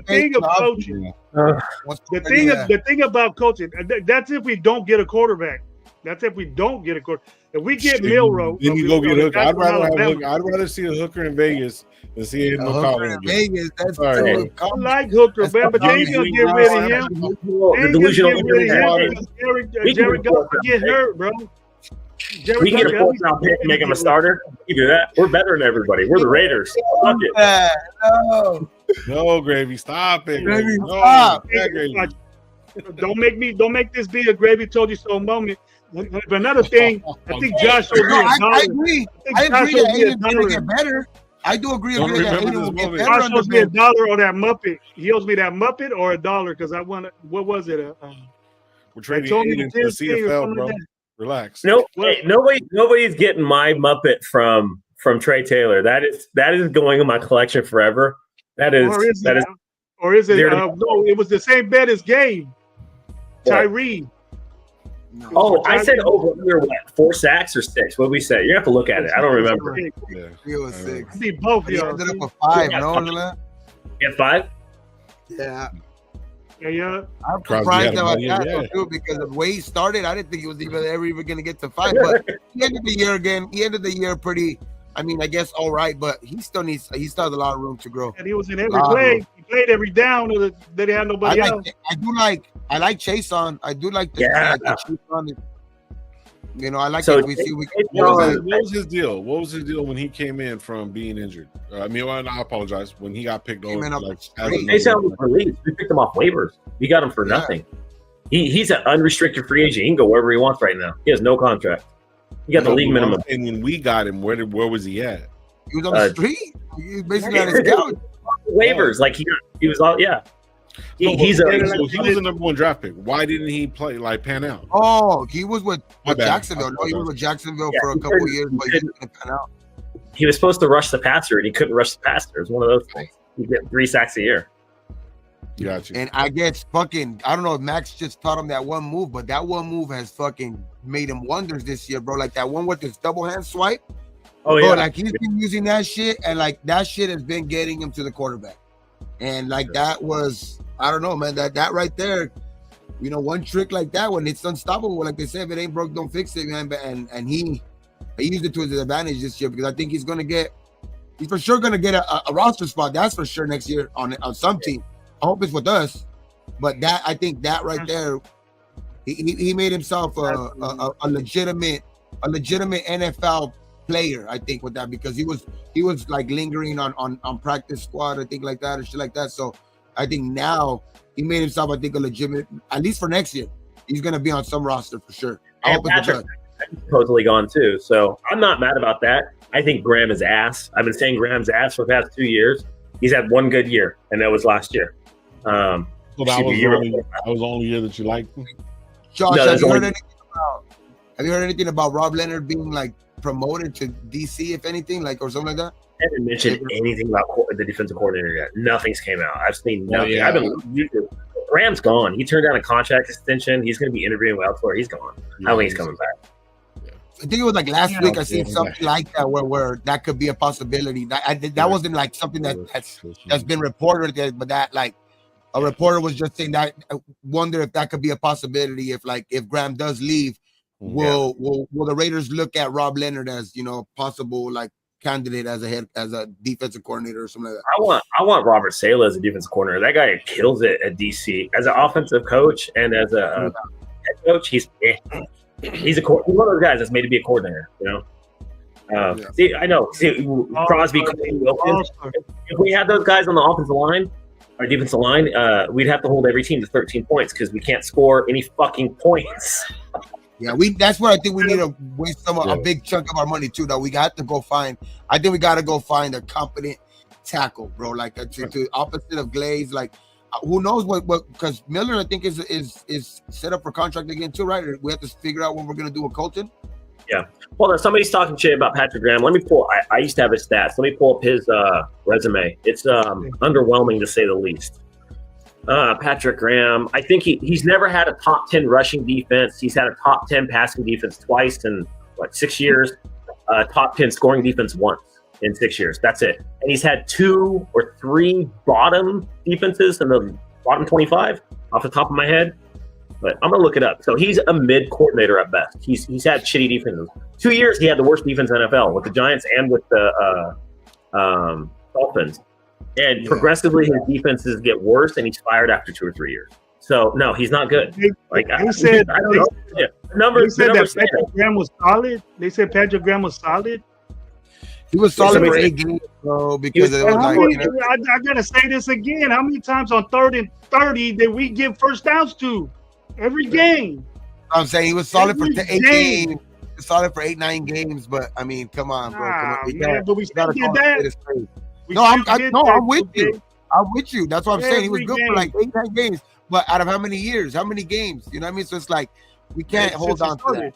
Speaker 2: thing of coaching. The thing about coaching. That's if we don't get a quarterback. That's if we don't get a quarterback. If we get Milroe,
Speaker 1: then you go get a hooker. I'd rather see a hooker in Vegas than see him in
Speaker 3: Vegas. That's
Speaker 2: I like Hooker, man, but they ain't gonna get rid of him.
Speaker 4: The delusional.
Speaker 2: Jared Goff could get hurt, bro.
Speaker 4: We get a 4th round pick and make him a starter. We do that. We're better than everybody. We're the Raiders. Fuck it.
Speaker 3: No,
Speaker 1: Gravy, stop it.
Speaker 3: Gravy, stop.
Speaker 2: Don't make this be a Gravy told you so moment. But another thing, I think Josh will be
Speaker 3: I agree. I agree that Aiden's going to get better. I do agree that Aiden will get better.
Speaker 2: Josh owes me $1 on that Muppet. He owes me that Muppet or $1 because I won. What was it?
Speaker 1: We're trading Aiden to the CFL, bro. Relax.
Speaker 4: No, hey, nobody's getting my Muppet from Trey Taylor. That is going in my collection forever. Or is it?
Speaker 2: No, it was the same bet as Gabe. Tyree.
Speaker 3: No.
Speaker 4: Oh, I said over under what? 4 sacks or 6? What did we say? You have to look at it. I don't remember.
Speaker 3: Yeah. He was 6.
Speaker 2: I think both.
Speaker 3: He ended up with 5. No,
Speaker 4: you had 5?
Speaker 3: Yeah.
Speaker 2: Yeah.
Speaker 3: I'm surprised about that too, because the way he started, I didn't think he was ever going to get to 5. But he ended the year again. He ended the year pretty. I mean, I guess all right, but he still has a lot of room to grow.
Speaker 2: And he was in every play. He played every down that he had nobody else.
Speaker 3: I like Chase on. I do like the Chase on. I like
Speaker 4: so
Speaker 3: it.
Speaker 1: What was his deal? What was his deal when he came in from being injured? I apologize. When he got picked over,
Speaker 4: Chase was released. We picked him off waivers. We got him for nothing. He's an unrestricted free agent. He can go wherever he wants right now. He has no contract. He got the league minimum.
Speaker 1: And when we got him, where was he at?
Speaker 3: He was on the street. He was basically on his couch.
Speaker 4: Waivers, like he was all he was
Speaker 1: the number 1 draft pick. Why didn't he pan out?
Speaker 3: Oh, he was with Jacksonville. No, he was with Jacksonville for a couple of years, but he didn't pan out.
Speaker 4: He was supposed to rush the passer, and he couldn't rush the passer. It was one of those things. He get 3 sacks a year.
Speaker 1: Gotcha.
Speaker 3: And I guess I don't know if Max just taught him that one move, but that one move has fucking made him wonders this year, bro. Like that one with his double hand swipe.
Speaker 4: Oh, yeah.
Speaker 3: Like he's been using that shit, and like that shit has been getting him to the quarterback. And like that was, I don't know, man, that right there, one trick like that one, it's unstoppable. Like they say, if it ain't broke, don't fix it, man. And he used it to his advantage this year, because I think he's for sure gonna get a roster spot. That's for sure next year on some team. I hope it's with us, but I think that right there, he made himself a legitimate NFL player. I think with that, because he was like lingering on practice squad, I think, like that or shit like that. So I think now he made himself, I think, a legitimate, at least for next year, he's gonna be on some roster for sure. I hope it's with us.
Speaker 4: Totally gone too. So I'm not mad about that. I think Graham is ass. I've been saying Graham's ass for the past 2 years. He's had one good year, and that was last year.
Speaker 1: So that was the only year that you liked him?
Speaker 3: Josh, have you heard anything about Rob Leonard being like promoted to DC, if anything, like, or something like that?
Speaker 4: I haven't mentioned anything about the defensive coordinator yet. Nothing's came out. I've seen nothing. I've been Graham's gone. He turned down a contract extension. He's going to be interviewing elsewhere. He's gone. I don't think he's coming back.
Speaker 3: I think it was like last week I seen something like that where that could be a possibility. That wasn't like something that's been reported, but that like a reporter was just saying that. I wonder if that could be a possibility if Graham does leave. Will the Raiders look at Rob Leonard as possible like candidate as a defensive coordinator or something like that?
Speaker 4: I want Robert Saleh as a defensive coordinator. That guy kills it at DC as an offensive coach and as a head coach. He's one of those guys that's made to be a coordinator. See, I know. See, Crosby, Wilkins. If we had those guys on the offensive line, our defensive line, we'd have to hold every team to 13 points because we can't score any fucking points.
Speaker 3: Yeah, that's what I think we need to waste a big chunk of our money too. That we got to go find. I think we got to go find a competent tackle, bro. Like to opposite of Glaze. Like who knows what? Because Miller, I think is set up for contract again too, right? We have to figure out what we're gonna do with Colton.
Speaker 4: Yeah. Hold on. Somebody's talking shit about Patrick Graham. Let me pull. I used to have his stats. Let me pull up his resume. It's underwhelming to say the least. Patrick Graham. I think he's never had a top 10 rushing defense. He's had a top 10 passing defense twice in 6 years. Top 10 scoring defense once in 6 years. That's it. And he's had 2 or 3 bottom defenses in the bottom 25 off the top of my head. But I'm gonna look it up. So he's a mid coordinator at best. He's had shitty defenses. 2 years he had the worst defense in NFL with the Giants and with the Dolphins. And progressively his defenses get worse, and he's fired after 2 or 3 years. So no, he's not good. Like I don't know. Yeah. The numbers
Speaker 2: that Patrick Graham was solid. They said Patrick Graham was solid.
Speaker 3: He was solid for 8 games, bro. Because it was
Speaker 2: I gotta say this again. How many times on 3rd and 30 did we give first downs to? Every game.
Speaker 3: I'm saying he was solid for 8 games. Solid for 8-9 games, but I mean, come on, bro.
Speaker 2: Man, but we still did that.
Speaker 3: I'm with you. I'm with you. That's what I'm saying. He was good for like 8-9 games, but out of how many years? How many games? You know what I mean? So it's like we can't hold on to that.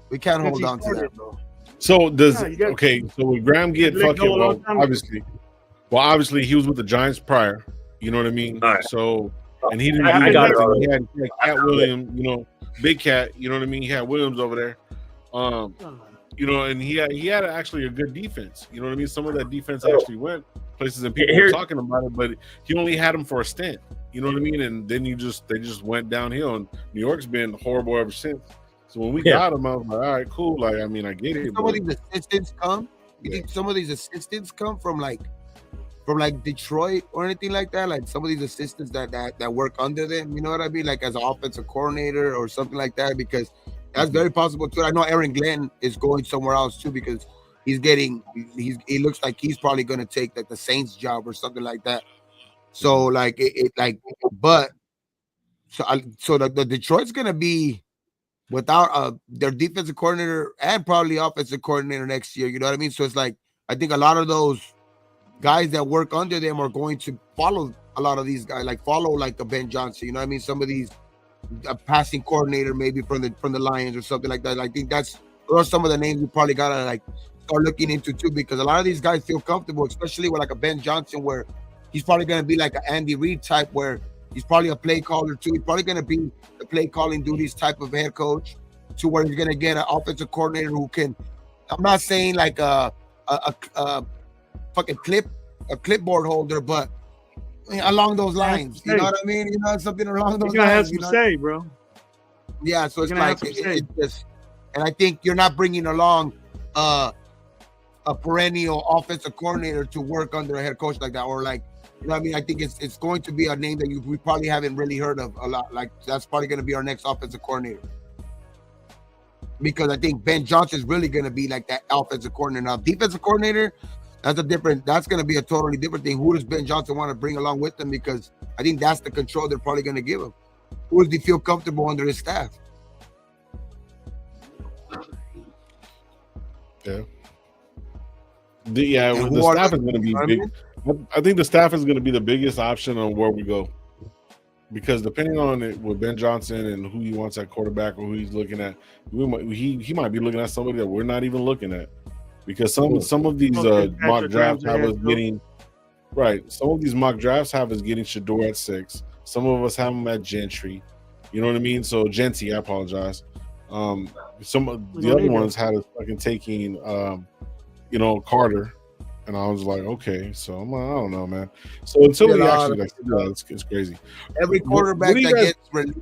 Speaker 3: We can't hold on to that, bro.
Speaker 1: So so would Graham get fucking obviously he was with the Giants prior. You know what I mean?
Speaker 4: Right.
Speaker 1: So and he didn't. He had Cat Williams, Big Cat. You know what I mean? He had Williams over there. And he had actually a good defense. You know what I mean? Some of that defense actually went places, and people were talking about it, but he only had him for a stint. You know what I mean? And then they just went downhill, and New York's been horrible ever since. So when we got him, I was like, all right, cool. Like, I mean, I get it.
Speaker 3: Some of these assistants come. You think some of these assistants come from Detroit or anything like that? Like some of these assistants that work under them. You know what I mean? Like as an offensive coordinator or something like that, because that's very possible too. I know Aaron Glenn is going somewhere else too, because he looks like he's probably going to take like the Saints job or something like that. So like so the Detroit's going to be without their defensive coordinator and probably offensive coordinator next year. You know what I mean? So it's like, I think a lot of those guys that work under them are going to follow a lot of these guys, like follow like a Ben Johnson. You know what I mean? Some of these a passing coordinator maybe from the Lions or something like that. I think those are some of the names we probably gotta like start looking into too, because a lot of these guys feel comfortable, especially with like a Ben Johnson, where he's probably gonna be like an Andy Reid type, where he's probably a play caller too. He's probably gonna be the play calling duties type of head coach, to where he's gonna get an offensive coordinator who can. I'm not saying like a fucking clipboard holder, but along those lines, you know what I mean? Something along those lines.
Speaker 2: You gotta have some say, bro.
Speaker 3: Yeah, so it's like it's just, and I think you're not bringing along a perennial offensive coordinator to work under a head coach like that, or like, you know what I mean? I think it's going to be a name that we probably haven't really heard of a lot. Like that's probably going to be our next offensive coordinator, because I think Ben Johnson is really going to be like that offensive coordinator. Now, defensive coordinator, that's going to be a totally different thing. Who does Ben Johnson want to bring along with him? Because I think that's the control they're probably going to give him. Who does he feel comfortable under his staff?
Speaker 1: Yeah. The staff is going to be big. I think the staff is going to be the biggest option on where we go, because depending on it with Ben Johnson and who he wants at quarterback or who he's looking at, he might be looking at somebody that we're not even looking at, because some of these mock drafts have us getting right. Some of these mock drafts have us getting Shador at 6. Some of us have him at Gentry. You know what I mean? So Genty, I apologize. Some of the other ones had us fucking taking Carter. And I was like, okay, so I'm like, I don't know, man. So until we actually it's crazy.
Speaker 3: Every quarterback that gets released,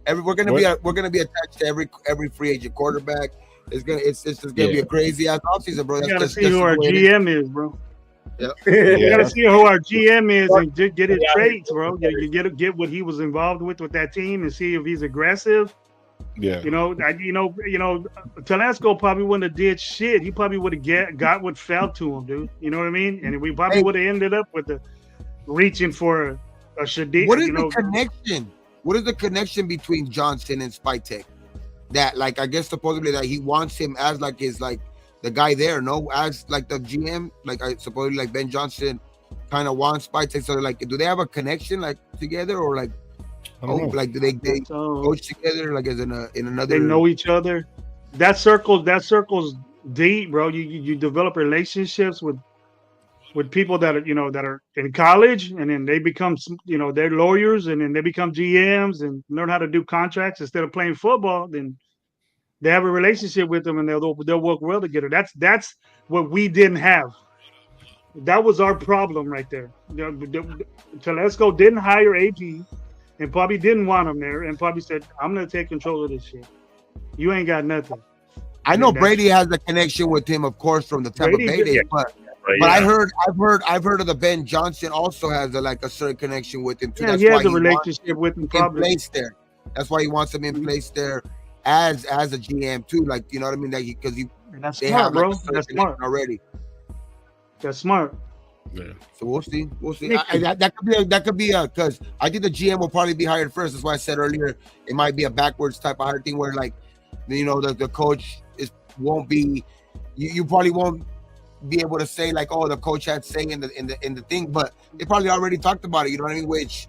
Speaker 3: we're gonna be attached to every free agent quarterback. It's just gonna be a crazy ass offseason, bro.
Speaker 2: You gotta see who our GM is, bro.
Speaker 3: Yeah.
Speaker 2: You gotta see who our GM is and get his traits, bro. You get what he was involved with that team and see if he's aggressive.
Speaker 1: Yeah,
Speaker 2: Telesco probably wouldn't have did shit. He probably would have got what fell to him, dude. You know what I mean? And we probably would have ended up with reaching for a Shadir.
Speaker 3: What is the connection? What is the connection between Johnson and Spytek? That, like, I guess supposedly that he wants him as like his like guy there, no, as like the GM, like I supposedly like Ben Johnson kind of wants Spytek. So like, do they have a connection like together, or like, like do they coach together, like as in another?
Speaker 2: They know each other. That circle's deep, bro. You develop relationships with people that are that are in college, and then they become they're lawyers, and then they become GMs and learn how to do contracts instead of playing football. Then they have a relationship with them, and they'll work well together. That's what we didn't have. That was our problem right there. Telesco didn't hire AP, and probably didn't want him there, and probably said, "I'm going to take control of this shit. You ain't got nothing."
Speaker 3: I know Brady has a connection with him, of course, from the Tampa Bay days, but I've heard of the Ben Johnson also has a certain connection with him too.
Speaker 2: Yeah, he has a relationship with him probably.
Speaker 3: In place there. That's why he wants him in place there as a GM too. Like, you know what I mean? Like, because
Speaker 2: that's smart, bro. That's smart
Speaker 3: already.
Speaker 2: That's smart.
Speaker 1: Yeah.
Speaker 3: So we'll see. That could be because I think the GM will probably be hired first. That's why I said earlier it might be a backwards type of hire thing where like, the coach won't be. You probably won't be able to say like, oh, the coach had say in the thing, but they probably already talked about it. You know what I mean? Which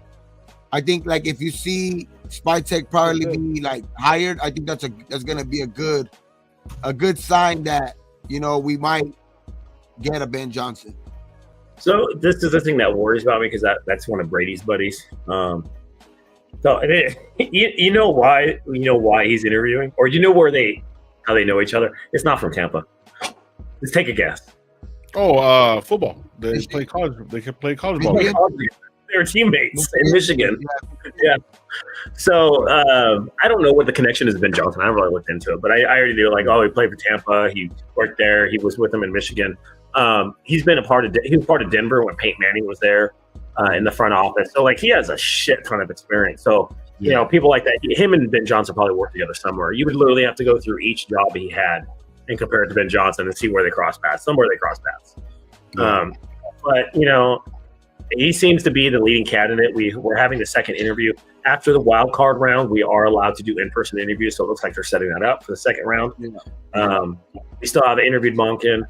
Speaker 3: I think like if you see Spytek probably be like hired, I think that's gonna be a good sign that we might get a Ben Johnson.
Speaker 4: So this is the thing that worries about me because that's one of Brady's buddies. So you know why he's interviewing, or you know how they know each other? It's not from Tampa. Let's take a guess.
Speaker 1: Oh, football. They play college. They can play college ball.
Speaker 4: They're teammates in Michigan. Yeah. So I don't know what the connection has been, Johnson. I haven't really looked into it, but I already knew like, he played for Tampa. He worked there. He was with them in Michigan. He's been he was part of Denver when Peyton Manning was there in the front office. So like he has a shit ton of experience. So people like that, him and Ben Johnson probably work together somewhere. You would literally have to go through each job he had and compare it to Ben Johnson and see where they cross paths. Somewhere they cross paths. But he seems to be the leading candidate. We're having the second interview after the wild card round. We are allowed to do in-person interviews, so it looks like they're setting that up for the second round. We still have interviewed Monken.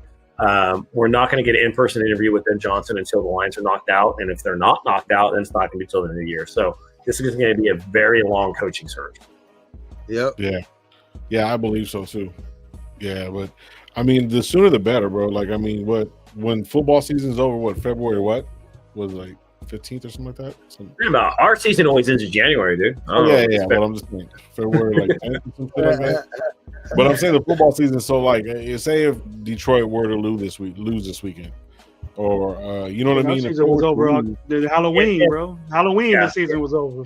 Speaker 4: We're not going to get an in-person interview with Ben Johnson until the Lions are knocked out, and if they're not knocked out, then it's not going to be until the end of the year. So this is going to be a very long coaching search.
Speaker 3: Yep.
Speaker 1: Yeah, I believe so too. Yeah, but I mean, the sooner the better, bro. Like, I mean, when football season's over? February? What was it, like 15th or something like that?
Speaker 4: About our season always ends in January, dude.
Speaker 1: Yeah. But I'm just saying February, like 10th or something like that. But I'm saying the football season. So, like, say if Detroit were to lose this weekend, or you know what I mean?
Speaker 2: The season was over. The Halloween, bro. Halloween. The season was over.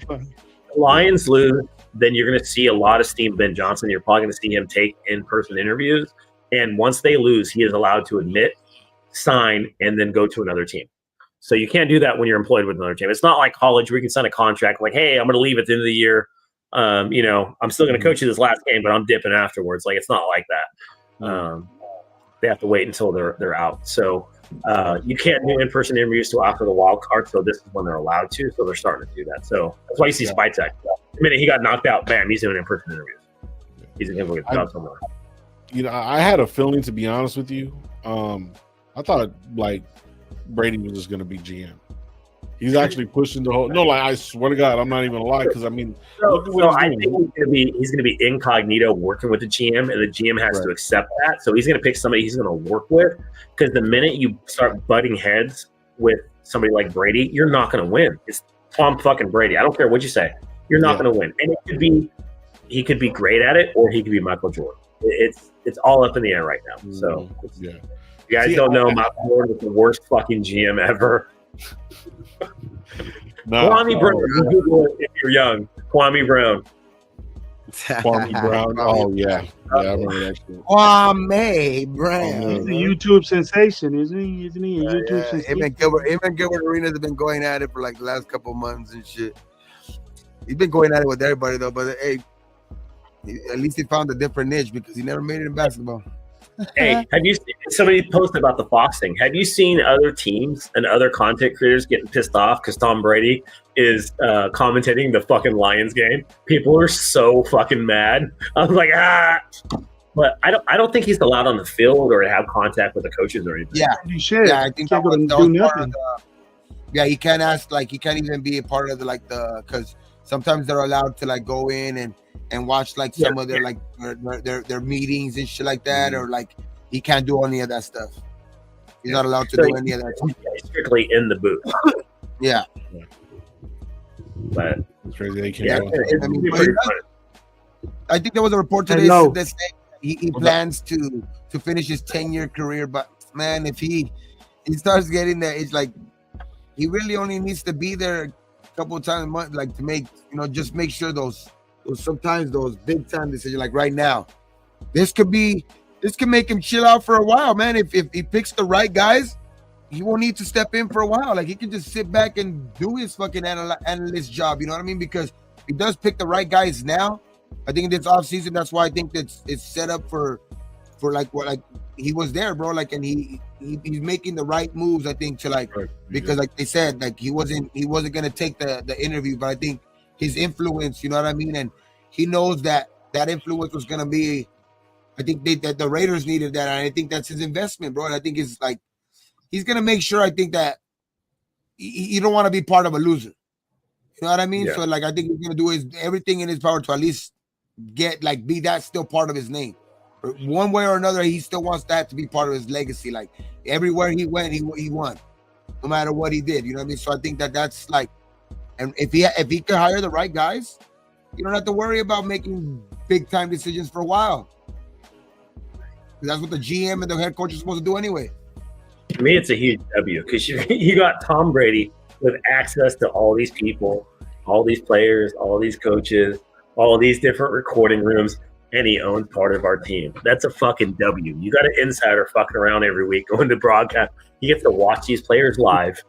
Speaker 4: Lions lose, then you're going to see a lot of steam Ben Johnson. You're probably going to see him take in-person interviews. And once they lose, he is allowed to admit, sign, and then go to another team. So you can't do that when you're employed with another team. It's not like college where you can sign a contract like, hey, I'm going to leave at the end of the year. I'm still going to coach you this last game, but I'm dipping afterwards. Like, it's not like that. They have to wait until they're out. So you can't do in-person interviews till after the wild card. So this is when they're allowed to. So they're starting to do that. So that's why you see Spytek. The minute he got knocked out, bam, he's doing in-person interviews. He's going to get a job somewhere.
Speaker 1: I had a feeling, to be honest with you. I thought like Brady was just going to be GM. He's actually pushing the whole. No, like I swear to God, I'm not even gonna lie because I mean,
Speaker 4: I think he's gonna be incognito working with the GM, and the GM has to accept that. So he's gonna pick somebody he's gonna work with, because the minute you start butting heads with somebody like Brady, you're not gonna win. It's Tom fucking Brady. I don't care what you say, you're not gonna win. And he could be great at it, or he could be Michael Jordan. It's all up in the air right now. So you guys don't know, Michael Jordan is the worst fucking GM ever. Kwame Brown. Google it if you're young. Kwame Brown.
Speaker 1: Kwame Brown. Oh yeah, I remember that shit.
Speaker 3: Kwame Brown.
Speaker 2: He's a YouTube sensation, isn't he? Isn't he a YouTube sensation?
Speaker 3: Him and Gilbert Arenas have been going at it for like the last couple of months and shit. He's been going at it with everybody though, but hey, at least he found a different niche because he never made it in basketball.
Speaker 4: Hey, have you seen, somebody posted about the Fox thing? Have you seen other teams and other content creators getting pissed off because Tom Brady is commentating the fucking Lions game? People are so fucking mad. I was like, But I don't think he's allowed on the field or to have contact with the coaches or anything.
Speaker 3: Yeah,
Speaker 2: You should.
Speaker 3: yeah, I think
Speaker 2: Can't
Speaker 3: that
Speaker 2: go
Speaker 3: was
Speaker 2: do
Speaker 3: part of
Speaker 2: nothing.
Speaker 3: yeah, he can't ask, like, he can't even be a part of the because sometimes they're allowed to like go in and watch like some of their like their meetings and shit like that, or like he can't do any of that stuff. He's not allowed to do any of that.
Speaker 4: He's strictly in the booth.
Speaker 3: Yeah,
Speaker 4: but
Speaker 1: It's crazy. They can't
Speaker 4: yeah,
Speaker 1: go.
Speaker 3: I mean, I think there was a report today
Speaker 2: Hello.
Speaker 3: that said he plans to finish his 10-year career, but man, if he starts getting there, it's like he really only needs to be there a couple of times a month, like to make, just make sure those sometimes those big time decisions, like right now, this can make him chill out for a while, man. If he picks the right guys, he won't need to step in for a while. Like he can just sit back and do his fucking analyst job. You know what I mean? Because he does pick the right guys now. I think in this offseason, that's why I think that it's set up for like what, like he was there, bro. Like, and he's making the right moves, I think, to like, because like they said, like he wasn't gonna take the interview, but I think his influence, you know what I mean, and he knows that influence was gonna be. I think that the Raiders needed that, and I think that's his investment, bro. And I think it's like he's gonna make sure. I think that you don't want to be part of a loser. You know what I mean?
Speaker 4: Yeah.
Speaker 3: So like I think he's gonna do everything in his power to at least be that still part of his name. One way or another, he still wants that to be part of his legacy. Like everywhere he went, he won, no matter what he did. You know what I mean? So I think that's like, and if he can hire the right guys, you don't have to worry about making big time decisions for a while. That's what the GM and the head coach are supposed to do anyway.
Speaker 4: To me, it's a huge W because you got Tom Brady with access to all these people, all these players, all these coaches, all these different recording rooms, and he owns part of our team. That's a fucking W. You got an insider fucking around every week going to broadcast. He gets to watch these players live.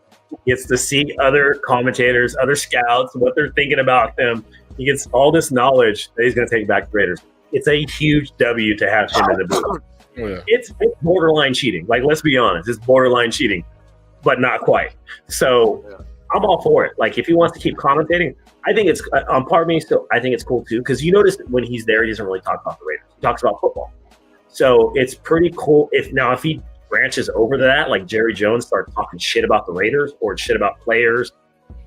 Speaker 4: He gets to see other commentators, other scouts, what they're thinking about them. He gets all this knowledge that he's going to take back to Raiders. It's a huge W to have him in the booth.
Speaker 1: Oh, yeah.
Speaker 4: It's borderline cheating. Like, let's be honest, it's borderline cheating, but not quite. So I'm all for it. Like, if he wants to keep commentating, I think it's on part of me still. I think it's cool too, because you notice when he's there, he doesn't really talk about the Raiders. He talks about football. So it's pretty cool. If he branches over to that, like Jerry Jones starts talking shit about the Raiders or shit about players,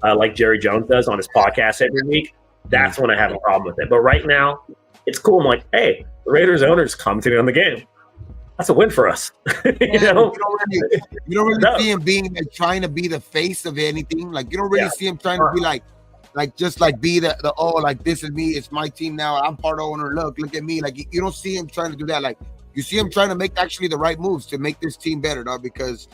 Speaker 4: like Jerry Jones does on his podcast every week, that's when I have a problem with it. But right now, it's cool. I'm like, hey, the Raiders owners commenting on the game. That's a win for us. You know?
Speaker 3: You don't really see him being like trying to be the face of anything. Like you don't really see him trying to be like just like be the like this is me, it's my team now, I'm part owner. Look at me. Like you don't see him trying to do that. Like you see him trying to make actually the right moves to make this team better, dog. Because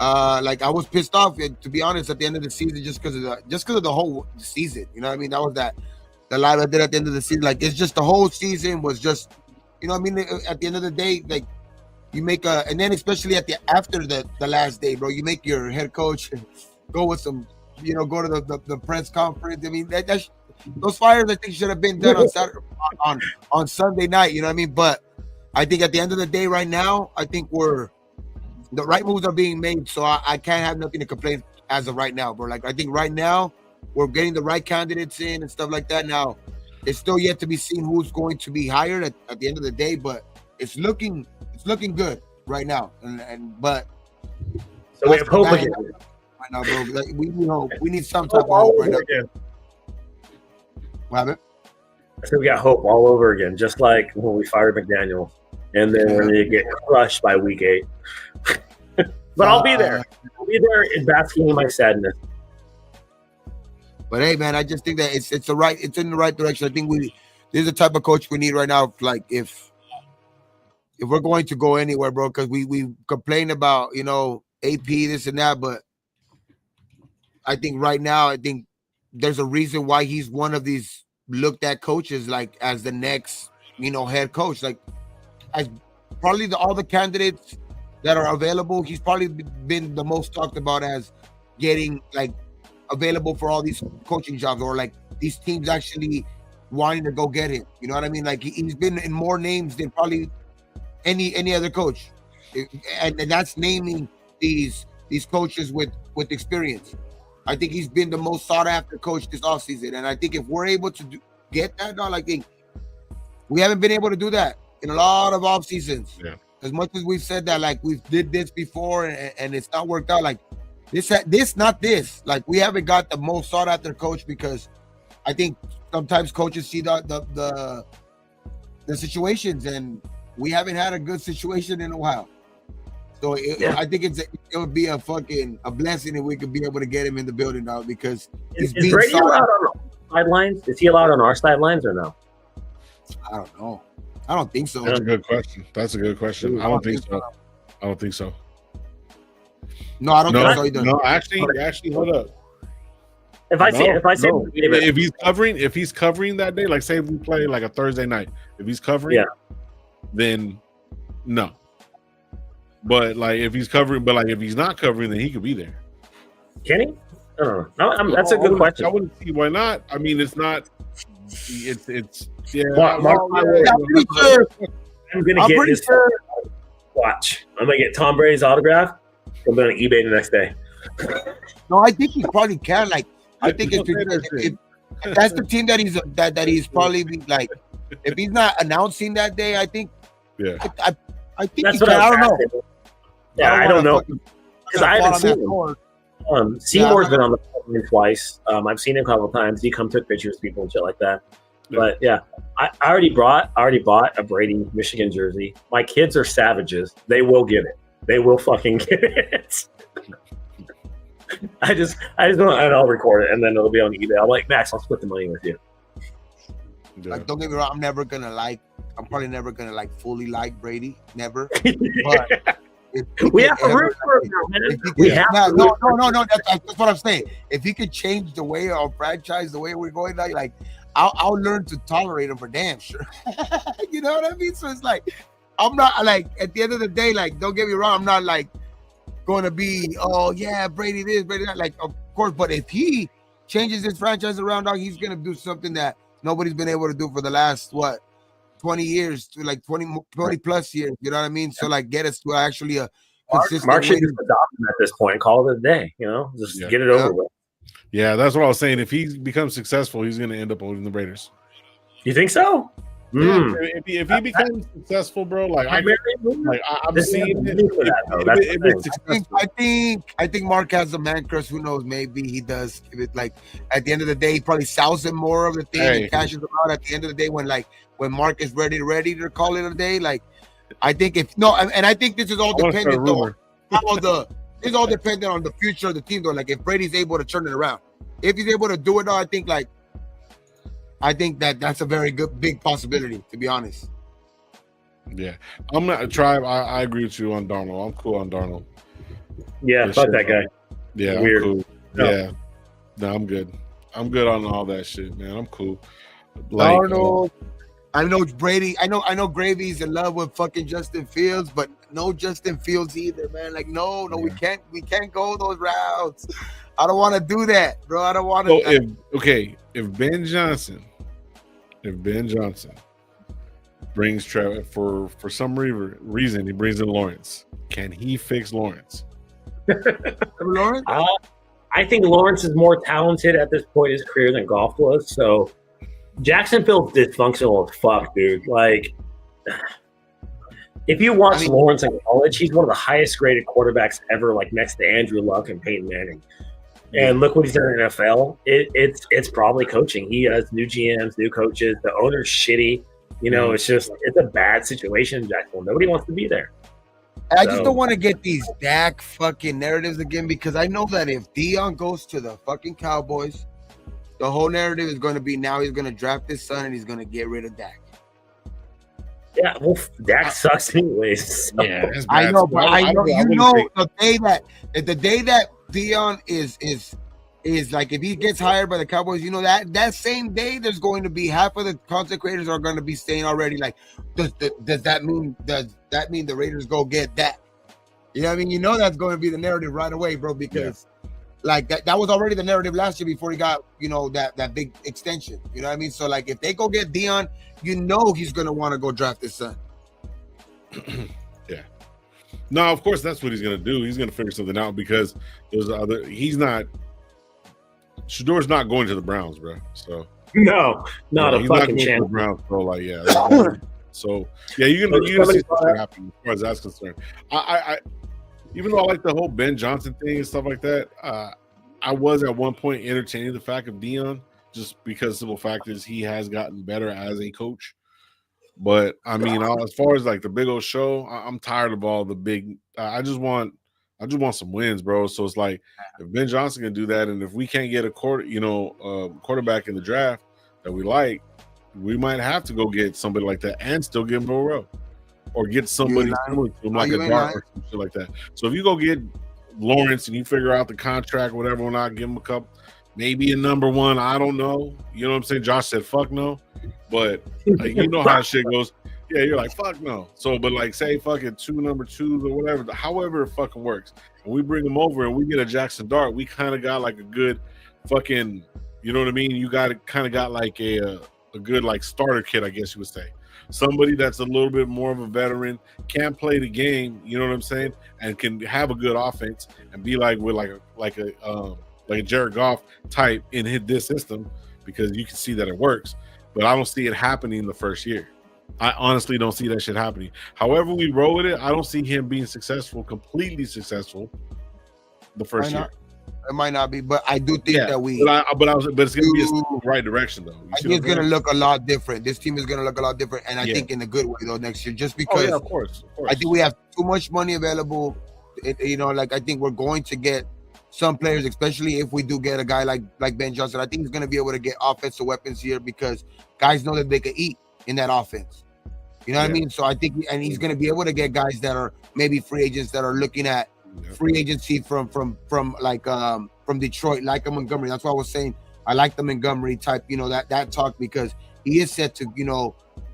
Speaker 3: like I was pissed off, to be honest, at the end of the season, just because of the whole season. You know what I mean? That was the live I did at the end of the season. Like it's just the whole season was just, you know what I mean? At the end of the day, like you make and then especially after the last day, bro, you make your head coach go with some, go to the press conference. I mean, those fires I think should have been done on Saturday, on Sunday night. You know what I mean? But I think at the end of the day, right now, I think the right moves are being made. So I can't have nothing to complain as of right now, bro. Like I think right now we're getting the right candidates in and stuff like that. Now it's still yet to be seen who's going to be hired at the end of the day, but it's looking good right now. But
Speaker 4: so we have hope again.
Speaker 3: Right now, bro. Like, we need hope. We need some type of hope right now.
Speaker 4: Again.
Speaker 3: What happened?
Speaker 4: I said we got hope all over again, just like when we fired McDaniel, and then when they get crushed by week 8. But I'll be there. I'll be there and basking in my sadness.
Speaker 3: But hey, man, I just think that it's in the right direction. I think this is the type of coach we need right now. Like if we're going to go anywhere, bro, because we complain about AP this and that, but I think right now there's a reason why he's one of these looked at coaches like as the next head coach. Like as probably all the candidates that are available, he's probably been the most talked about as getting like available for all these coaching jobs, or like these teams actually wanting to go get him. You know what I mean? Like he's been in more names than probably any other coach, and that's naming these coaches with experience. I think he's been the most sought after coach this offseason, and I think if we're able to get that, dog, I think we haven't been able to do that. in a lot of off seasons.
Speaker 1: Yeah.
Speaker 3: As much as we've said that, like we've did this before and it's not worked out. Like this, not this. Like we haven't got the most sought after coach because I think sometimes coaches see the situations, and we haven't had a good situation in a while. So I think it would be a blessing if we could be able to get him in the building now because
Speaker 4: is Brady allowed on our sidelines? Is he allowed on our sidelines or no?
Speaker 3: I don't know. I don't think so.
Speaker 1: That's a good question. I don't think so. I don't think so.
Speaker 3: No, I don't think so either.
Speaker 1: No, actually, hold up.
Speaker 4: If
Speaker 1: he's covering that day, like say we play like a Thursday night, if he's covering, then no. But like if he's covering, if he's not covering, then he could be there.
Speaker 4: Can he? I don't know. That's a good question.
Speaker 1: I wouldn't see why not. I mean, it's not. It's yeah.
Speaker 4: I'm gonna get his watch. I'm gonna get Tom Brady's autograph. I'm going to eBay the next day.
Speaker 3: No, I think he probably can. Like, I think if that's the team that he's probably like. If he's not announcing that day, I think.
Speaker 1: Yeah.
Speaker 3: I think
Speaker 4: that's
Speaker 3: he
Speaker 4: what
Speaker 3: can. I don't know.
Speaker 4: Yeah, I don't know because I haven't seen him. Seymour's been on the phone twice. I've seen him a couple of times. He took pictures of people and shit like that. Yeah. But yeah, I already bought a Brady Michigan jersey. My kids are savages. They will get it. They will fucking get it. I just want, and I'll record it, and then it'll be on eBay. I'm like, Max, I'll split the money with you.
Speaker 3: Yeah. Like, don't get me wrong. I'm probably never gonna fully like Brady. Never. But
Speaker 4: we have to root for him, man.
Speaker 3: No. That's what I'm saying. If he could change the way our franchise, the way we're going now, like, I'll learn to tolerate him for damn sure. You know what I mean? So it's like, I'm not like, at the end of the day, like, don't get me wrong. I'm not like going to be, oh yeah, Brady this, Brady that. Like, of course, but if he changes his franchise around, dog, he's gonna do something that nobody's been able to do for the last 20 years, to like 20 plus years. You know what I mean? So like, get us to actually a consistent.
Speaker 4: Mark should just adopt him at this point. Call it a day. You know, just get it over with.
Speaker 1: Yeah, that's what I was saying. If he becomes successful, he's going to end up owning the Raiders.
Speaker 4: You think so?
Speaker 1: Yeah, if he becomes successful, bro, like I'm seeing it.
Speaker 3: I think Mark has a man crush. Who knows? Maybe he does. If it, like, at the end of the day, he probably sells him more of the thing and cashes him out. At the end of the day, when Mark is ready to call it a day, like, I think I think this is all dependent on this is all dependent on the future of the team, though. Like, if Brady's able to turn it around, if he's able to do it, though, I think that's a very good big possibility, to be honest.
Speaker 1: Yeah, I'm not Tribe. I agree with you on Darnold. I'm cool on Darnold.
Speaker 4: Yeah, fuck that guy.
Speaker 1: Yeah, weird. I'm cool. No. Yeah, no, I'm good. I'm good on all that shit, man. I'm cool. Like,
Speaker 3: Darnold. I know Brady. I know Gravy's in love with fucking Justin Fields, but no Justin Fields either, man. Like, no, we can't go those routes. I don't want to do that, bro. I don't want to.
Speaker 1: If Ben Johnson brings Trevor for some reason he brings in Lawrence, can he fix Lawrence?
Speaker 3: Lawrence?
Speaker 4: I think Lawrence is more talented at this point in his career than Goff was. So Jacksonville's dysfunctional as fuck, dude. Like, if you watch Lawrence in college, he's one of the highest graded quarterbacks ever, like next to Andrew Luck and Peyton Manning. And look what he's done in the NFL. It's probably coaching. He has new GMs, new coaches. The owner's shitty. You know, it's a bad situation in Jacksonville. Nobody wants to be there.
Speaker 3: I just don't want to get these Dak fucking narratives again, because I know that if Dion goes to the fucking Cowboys, the whole narrative is going to be now he's going to draft his son and he's going to get rid of Dak.
Speaker 4: Yeah, well, Dak sucks anyways. So.
Speaker 1: Yeah,
Speaker 3: I know, but the day that Dion is like, if he gets hired by the Cowboys, you know, that same day there's going to be half of the content creators are going to be saying already, like, does that mean the Raiders go get that? You know what I mean? You know that's going to be the narrative right away, bro, because like that was already the narrative last year before he got, you know, that big extension. You know what I mean? So like, if they go get Dion, you know he's going to want to go draft his son.
Speaker 1: Yeah. No, of course that's what he's going to do. He's going to figure something out, because Shador's not going to the Browns, bro. So
Speaker 4: no, not a fucking chance.
Speaker 1: Browns, bro. Like, yeah, So yeah, you're gonna see something happen as far as that's concerned. I even though I like the whole Ben Johnson thing and stuff like that, I was at one point entertaining the fact of Dion, just because the simple fact is he has gotten better as a coach. But I mean, as far as like the big old show, I'm tired of all the big. I just want some wins, bro. So it's like if Ben Johnson can do that, and if we can't get a quarterback in the draft that we like, we might have to go get somebody like that and still get him Burrow, or get somebody similar to him, like a Dart or some shit like that. So if you go get Lawrence and you figure out the contract, whatever, or not, give him a couple, maybe a number one. I don't know. You know what I'm saying? Josh said, "Fuck no," but like, you know how shit goes. Yeah, you're like, "Fuck no." So, but like, say fucking two number twos or whatever, however it fucking works, and we bring them over and we get a Jackson Dart, we kind of got like a good fucking, you know what I mean? You got like a good like starter kit, I guess you would say. Somebody that's a little bit more of a veteran, can play the game, you know what I'm saying, and can have a good offense and be like with like a Jared Goff type in this system, because you can see that it works. But I don't see it happening in the first year. I honestly don't see that shit happening. However we roll with it, I don't see him being completely successful the first year.
Speaker 3: It might not be, but I do think that we.
Speaker 1: But it's going to be the right direction, though.
Speaker 3: I think it's going to look a lot different. This team is going to look a lot different, and I think in a good way though next year. Just because,
Speaker 1: of course.
Speaker 3: I think we have too much money available. Like I think we're going to get some players, especially if we do get a guy like Ben Johnson. I think he's going to be able to get offensive weapons here because guys know that they can eat in that offense. You know what I mean? So I think, and he's going to be able to get guys that are maybe free agents that are looking at free agency from Detroit, like a Montgomery. That's why I was saying I like the Montgomery type, that talk, because he is set to,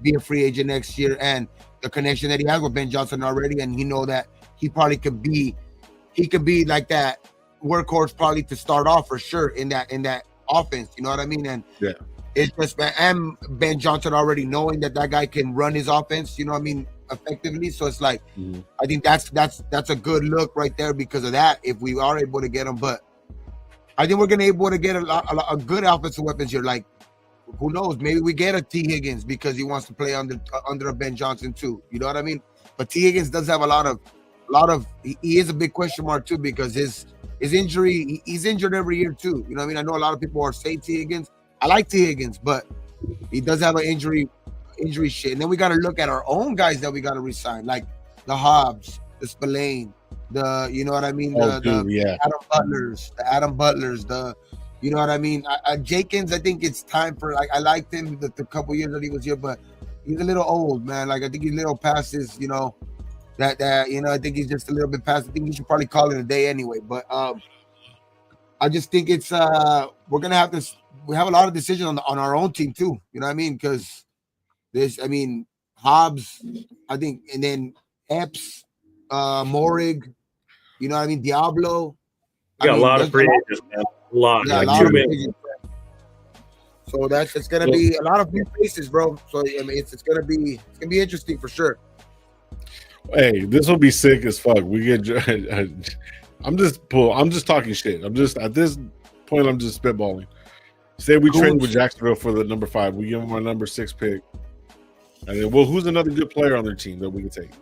Speaker 3: be a free agent next year, and the connection that he has with Ben Johnson already, and he know that he probably could be like that workhorse probably to start off for sure in that offense. You know what I mean? And it's just, and Ben Johnson already knowing that guy can run his offense, you know what I mean, effectively. So it's like, I think that's a good look right there because of that, if we are able to get him. But I think we're going to be able to get a good offensive weapons here. Like, who knows? Maybe we get a T. Higgins because he wants to play under a Ben Johnson too. You know what I mean? But T. Higgins does have a lot of. He is a big question mark too because his injury. He's injured every year too. You know what I mean? I know a lot of people are saying T. Higgins. I like T. Higgins, but he does have an injury shit. And then we got to look at our own guys that we got to resign, like the Hobbs, the Spillane, you know what I mean? The Adam Butlers, you know what I mean? Jenkins, I think it's time for, like, I liked him the couple years that he was here, but he's a little old, man. Like, I think he's a little past his, that I think he's just a little bit past. I think he should probably call it a day anyway. But I just think it's we're gonna have this. We have a lot of decisions on our own team too. You know what I mean? Because Hobbs, I think, and then Epps, Morig, you know what I mean? Diablo.
Speaker 4: A lot of free agents, man. A lot.
Speaker 3: So it's gonna be a lot of new faces, bro. So I mean, it's gonna be interesting for sure.
Speaker 1: Hey, this will be sick as fuck. We get. I'm just talking shit. I'm just at this point. I'm just spitballing. Say we trade with Jacksonville for the number 5. We give them our number 6 pick. And then, who's another good player on their team that we can take?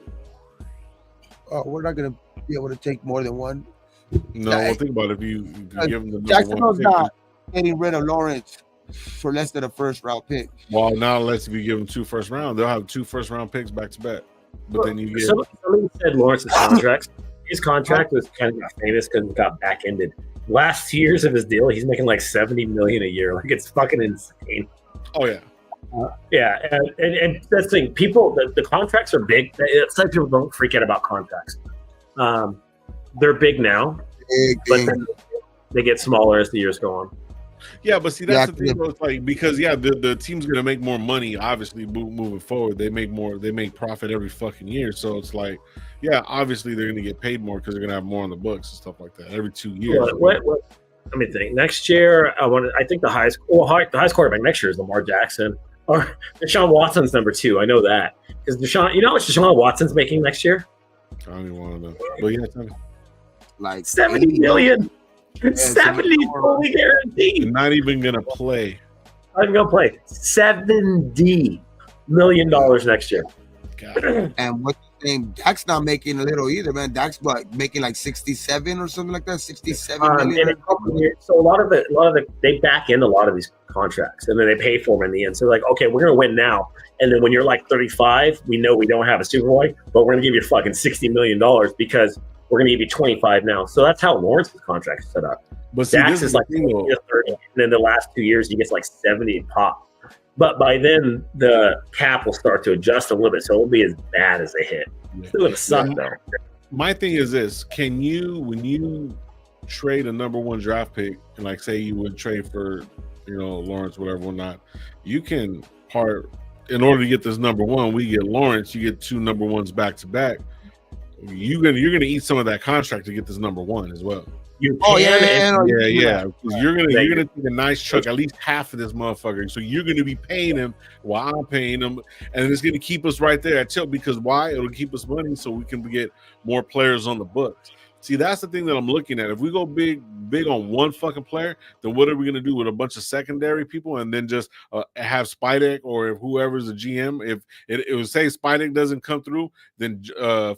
Speaker 3: Oh, we're not going to be able to take more than one.
Speaker 1: No, think about it. If you give them the
Speaker 3: Jacksonville's not getting rid of Lawrence for less than a first-round pick.
Speaker 1: Well, now unless if you give them 2 first round, they'll have 2 first-round picks back to back. But then you get
Speaker 4: somebody said Lawrence's contract. His contract was kind of famous because it got back-ended. Last 2 years of his deal, he's making like $70 million a year. Like, it's fucking insane.
Speaker 1: Oh yeah.
Speaker 4: And that's the thing. People, the contracts are big. It's like people don't freak out about contracts. They're big now, but then they get smaller as the years go on.
Speaker 1: Yeah, but see, that's the thing. It's like, because the team's gonna make more money. Obviously, moving forward, they make profit every fucking year. So it's like, obviously they're gonna get paid more because they're gonna have more on the books and stuff like that every 2 years.
Speaker 4: What I mean, next year, I think the highest quarterback next year is Lamar Jackson, or Deshaun Watson's number 2. I know that because Deshaun. You know how much Deshaun Watson's making next year?
Speaker 1: I don't even want to know. But tell me.
Speaker 3: Like
Speaker 4: $70 million. 70 fully guaranteed.
Speaker 1: Not even gonna play.
Speaker 4: Not even gonna play. 70. million next year.
Speaker 1: God.
Speaker 3: And what's his name? Dak's not making a little either, man. Dak's making like 67 or something like that. 67 million.
Speaker 4: So a lot of the they back in a lot of these contracts, and then they pay for them in the end. So like, okay, we're gonna win now, and then when you're like 35, we know we don't have a Super Bowl, but we're gonna give you fucking $60 million because we're gonna give you 25 now. So that's how Lawrence's contract is set up.
Speaker 1: But see,
Speaker 4: Dax is like 20 to 30, and then the last 2 years he gets like 70 pop. But by then the cap will start to adjust a little bit, so it won't be as bad as they hit. It's still gonna suck though.
Speaker 1: My thing is this: can you, when you trade a number 1 draft pick, and like say you would trade for, Lawrence, whatever, not, you can part in order to get this number 1. We get Lawrence, you get 2 number 1s back to back. You're gonna eat some of that contract to get the number 1 as well.
Speaker 4: Yeah.
Speaker 1: You're gonna take a nice chunk, at least half of this motherfucker. So you're gonna be paying him while I'm paying him, and it's gonna keep us right there at tilt. Because why? It'll keep us money, so we can get more players on the books. See, that's the thing that I'm looking at. If we go big on one fucking player, then what are we gonna do with a bunch of secondary people, and then just have Spidek, or if whoever's the GM, if it would say Spidek doesn't come through, then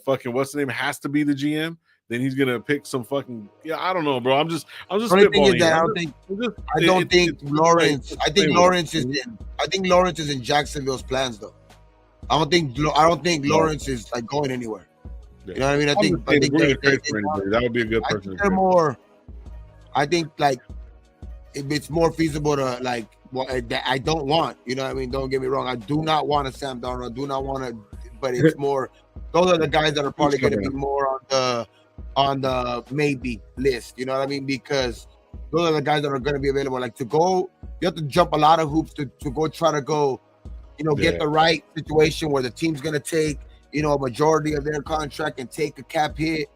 Speaker 1: fucking what's the name has to be the GM. Then he's gonna pick some fucking I don't know, bro. I'm just spitballing.
Speaker 3: I think Lawrence is in Jacksonville's plans though. I don't think Lawrence is like going anywhere. You know what I mean? I think
Speaker 1: that would be a good person.
Speaker 3: I think like it's more feasible to like that I don't want. You know what I mean? Don't get me wrong. I do not want a Sam Darnold. I do not want to, but it's more. Those are the guys that are probably going to be more on the maybe list. You know what I mean? Because those are the guys that are going to be available. Like to go, you have to jump a lot of hoops to go try to go, get the right situation where the team's going to take, a majority of their contract and take a cap hit.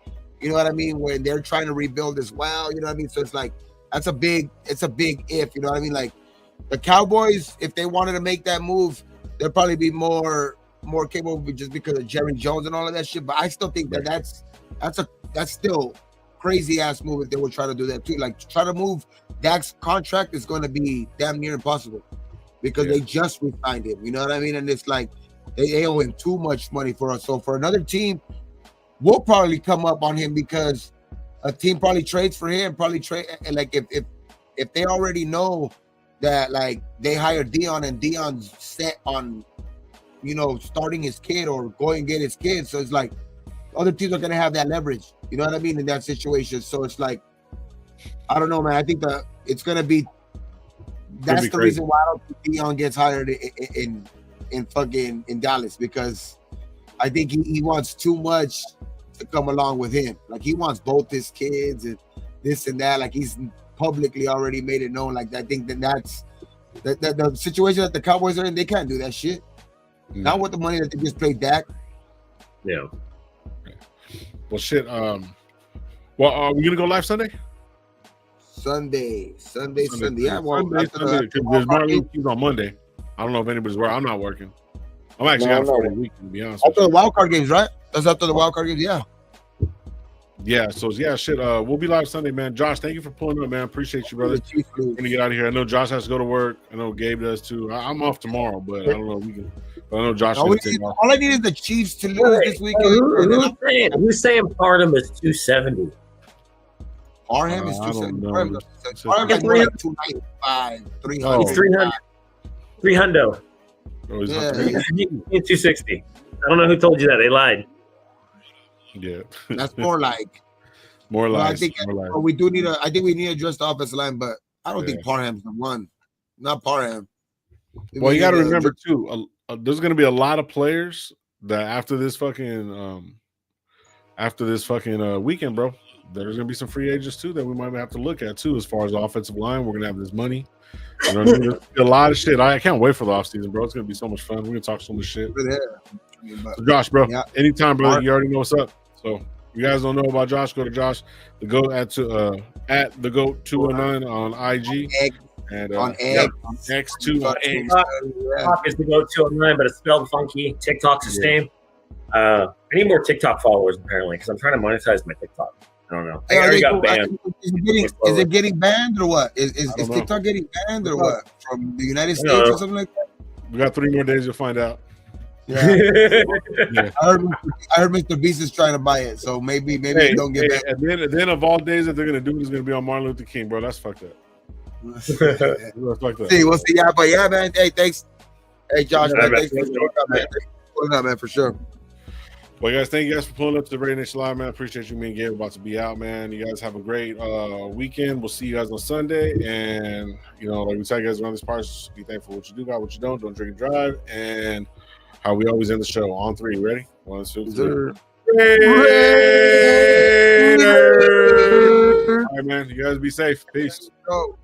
Speaker 3: You know what I mean? When they're trying to rebuild as well. You know what I mean? So it's like, it's a big if, you know what I mean? Like the Cowboys, if they wanted to make that move, they'll probably be more capable just because of Jerry Jones and all of that shit. But I still think that's still crazy ass move if they would try to do that too. Like try to move Dak's contract is going to be damn near impossible because they just re-signed him. You know what I mean? And it's like they owe him too much money for us. So for another team, we'll probably come up on him because a team probably trades for him. And like if they already know that like they hired Dion and Dion's set on starting his kid or going and get his kid. So it's like other teams are going to have that leverage. You know what I mean? In that situation. So it's like, I don't know, man. I think that it's going to be, that's the reason why I don't think Dion gets hired in Dallas, because I think he wants too much to come along with him. Like he wants both his kids and this and that. Like he's publicly already made it known. Like I think that's the situation that the Cowboys are in. They can't do that shit. Not with the money that they just paid Dak.
Speaker 4: Yeah.
Speaker 1: Well, shit. Are we gonna go live Sunday?
Speaker 3: Sunday. Yeah,
Speaker 1: Sunday. There's Martin Luther King on Monday. I don't know if anybody's working. I'm not working. I'm actually out for the week, to be honest.
Speaker 3: After the wild card games, right? That's after the wild card games, yeah.
Speaker 1: Yeah, so shit. We'll be live Sunday, man. Josh, thank you for pulling up, man. Appreciate you, brother. We're gonna get out of here. I know Josh has to go to work. I know Gabe does too. I'm off tomorrow, but I don't know if we can. But I know Josh.
Speaker 3: All I need is the Chiefs to lose this weekend.
Speaker 4: Who's saying Parham is 270?
Speaker 3: Parham is 270.
Speaker 4: Parham is
Speaker 3: 295, 300.
Speaker 4: He's 300. 300.
Speaker 1: He's
Speaker 4: 260. I don't know who told you that. They lied.
Speaker 1: Yeah,
Speaker 3: that's more like.
Speaker 1: I
Speaker 3: think we do need I think we need to address the offensive line, but I don't think Parham's the one. Not Parham.
Speaker 1: Well, you got to remember too. There's going to be a lot of players that after this fucking weekend, bro. There's going to be some free agents too that we might have to look at too. As far as the offensive line, we're going to have this money. You know what I mean? There's a lot of shit. I can't wait for the offseason, bro. It's going to be so much fun. We're going to talk so much shit. So Josh, bro, anytime, brother. You already know what's up. So you guys don't know about Josh, go to Josh the GOAT at the GOAT 209 on IG and
Speaker 3: on X.
Speaker 1: On X2 on X.
Speaker 4: TikTok is the GOAT 209, but it's spelled funky. TikTok's the same. I need more TikTok followers apparently because I'm trying to monetize my TikTok. I don't know. I already got banned.
Speaker 3: Is it getting banned or what? Is TikTok getting banned or what? From the United States or something like that?
Speaker 1: We got 3 more days. You'll find out.
Speaker 3: Yeah.
Speaker 1: Yeah.
Speaker 3: I heard Mr. Beast is trying to buy it, so maybe
Speaker 1: Hey,
Speaker 3: don't get back.
Speaker 1: At the end of all days that they're gonna do is gonna be on Martin Luther King, bro. That's fucked up. That's fucked up.
Speaker 3: We'll see. Yeah, but yeah, man. Hey, thanks. Hey, Josh,
Speaker 4: Yeah,
Speaker 3: man.
Speaker 4: man.
Speaker 3: Thanks for showing up, man. Thanks for pulling up, man, for sure.
Speaker 1: Well, guys, thank you guys for pulling up to the Raider Nation Live, man. I appreciate you. Me and Gabe about to be out, man. You guys have a great weekend. We'll see you guys on Sunday. And, you know, like we tell you guys around this part, just be thankful for what you do, got what you don't drink and drive. And how we always end the show on 3. Ready? 1, 2, 3. Raiders! All right, man. You guys be safe. Peace.
Speaker 3: Go.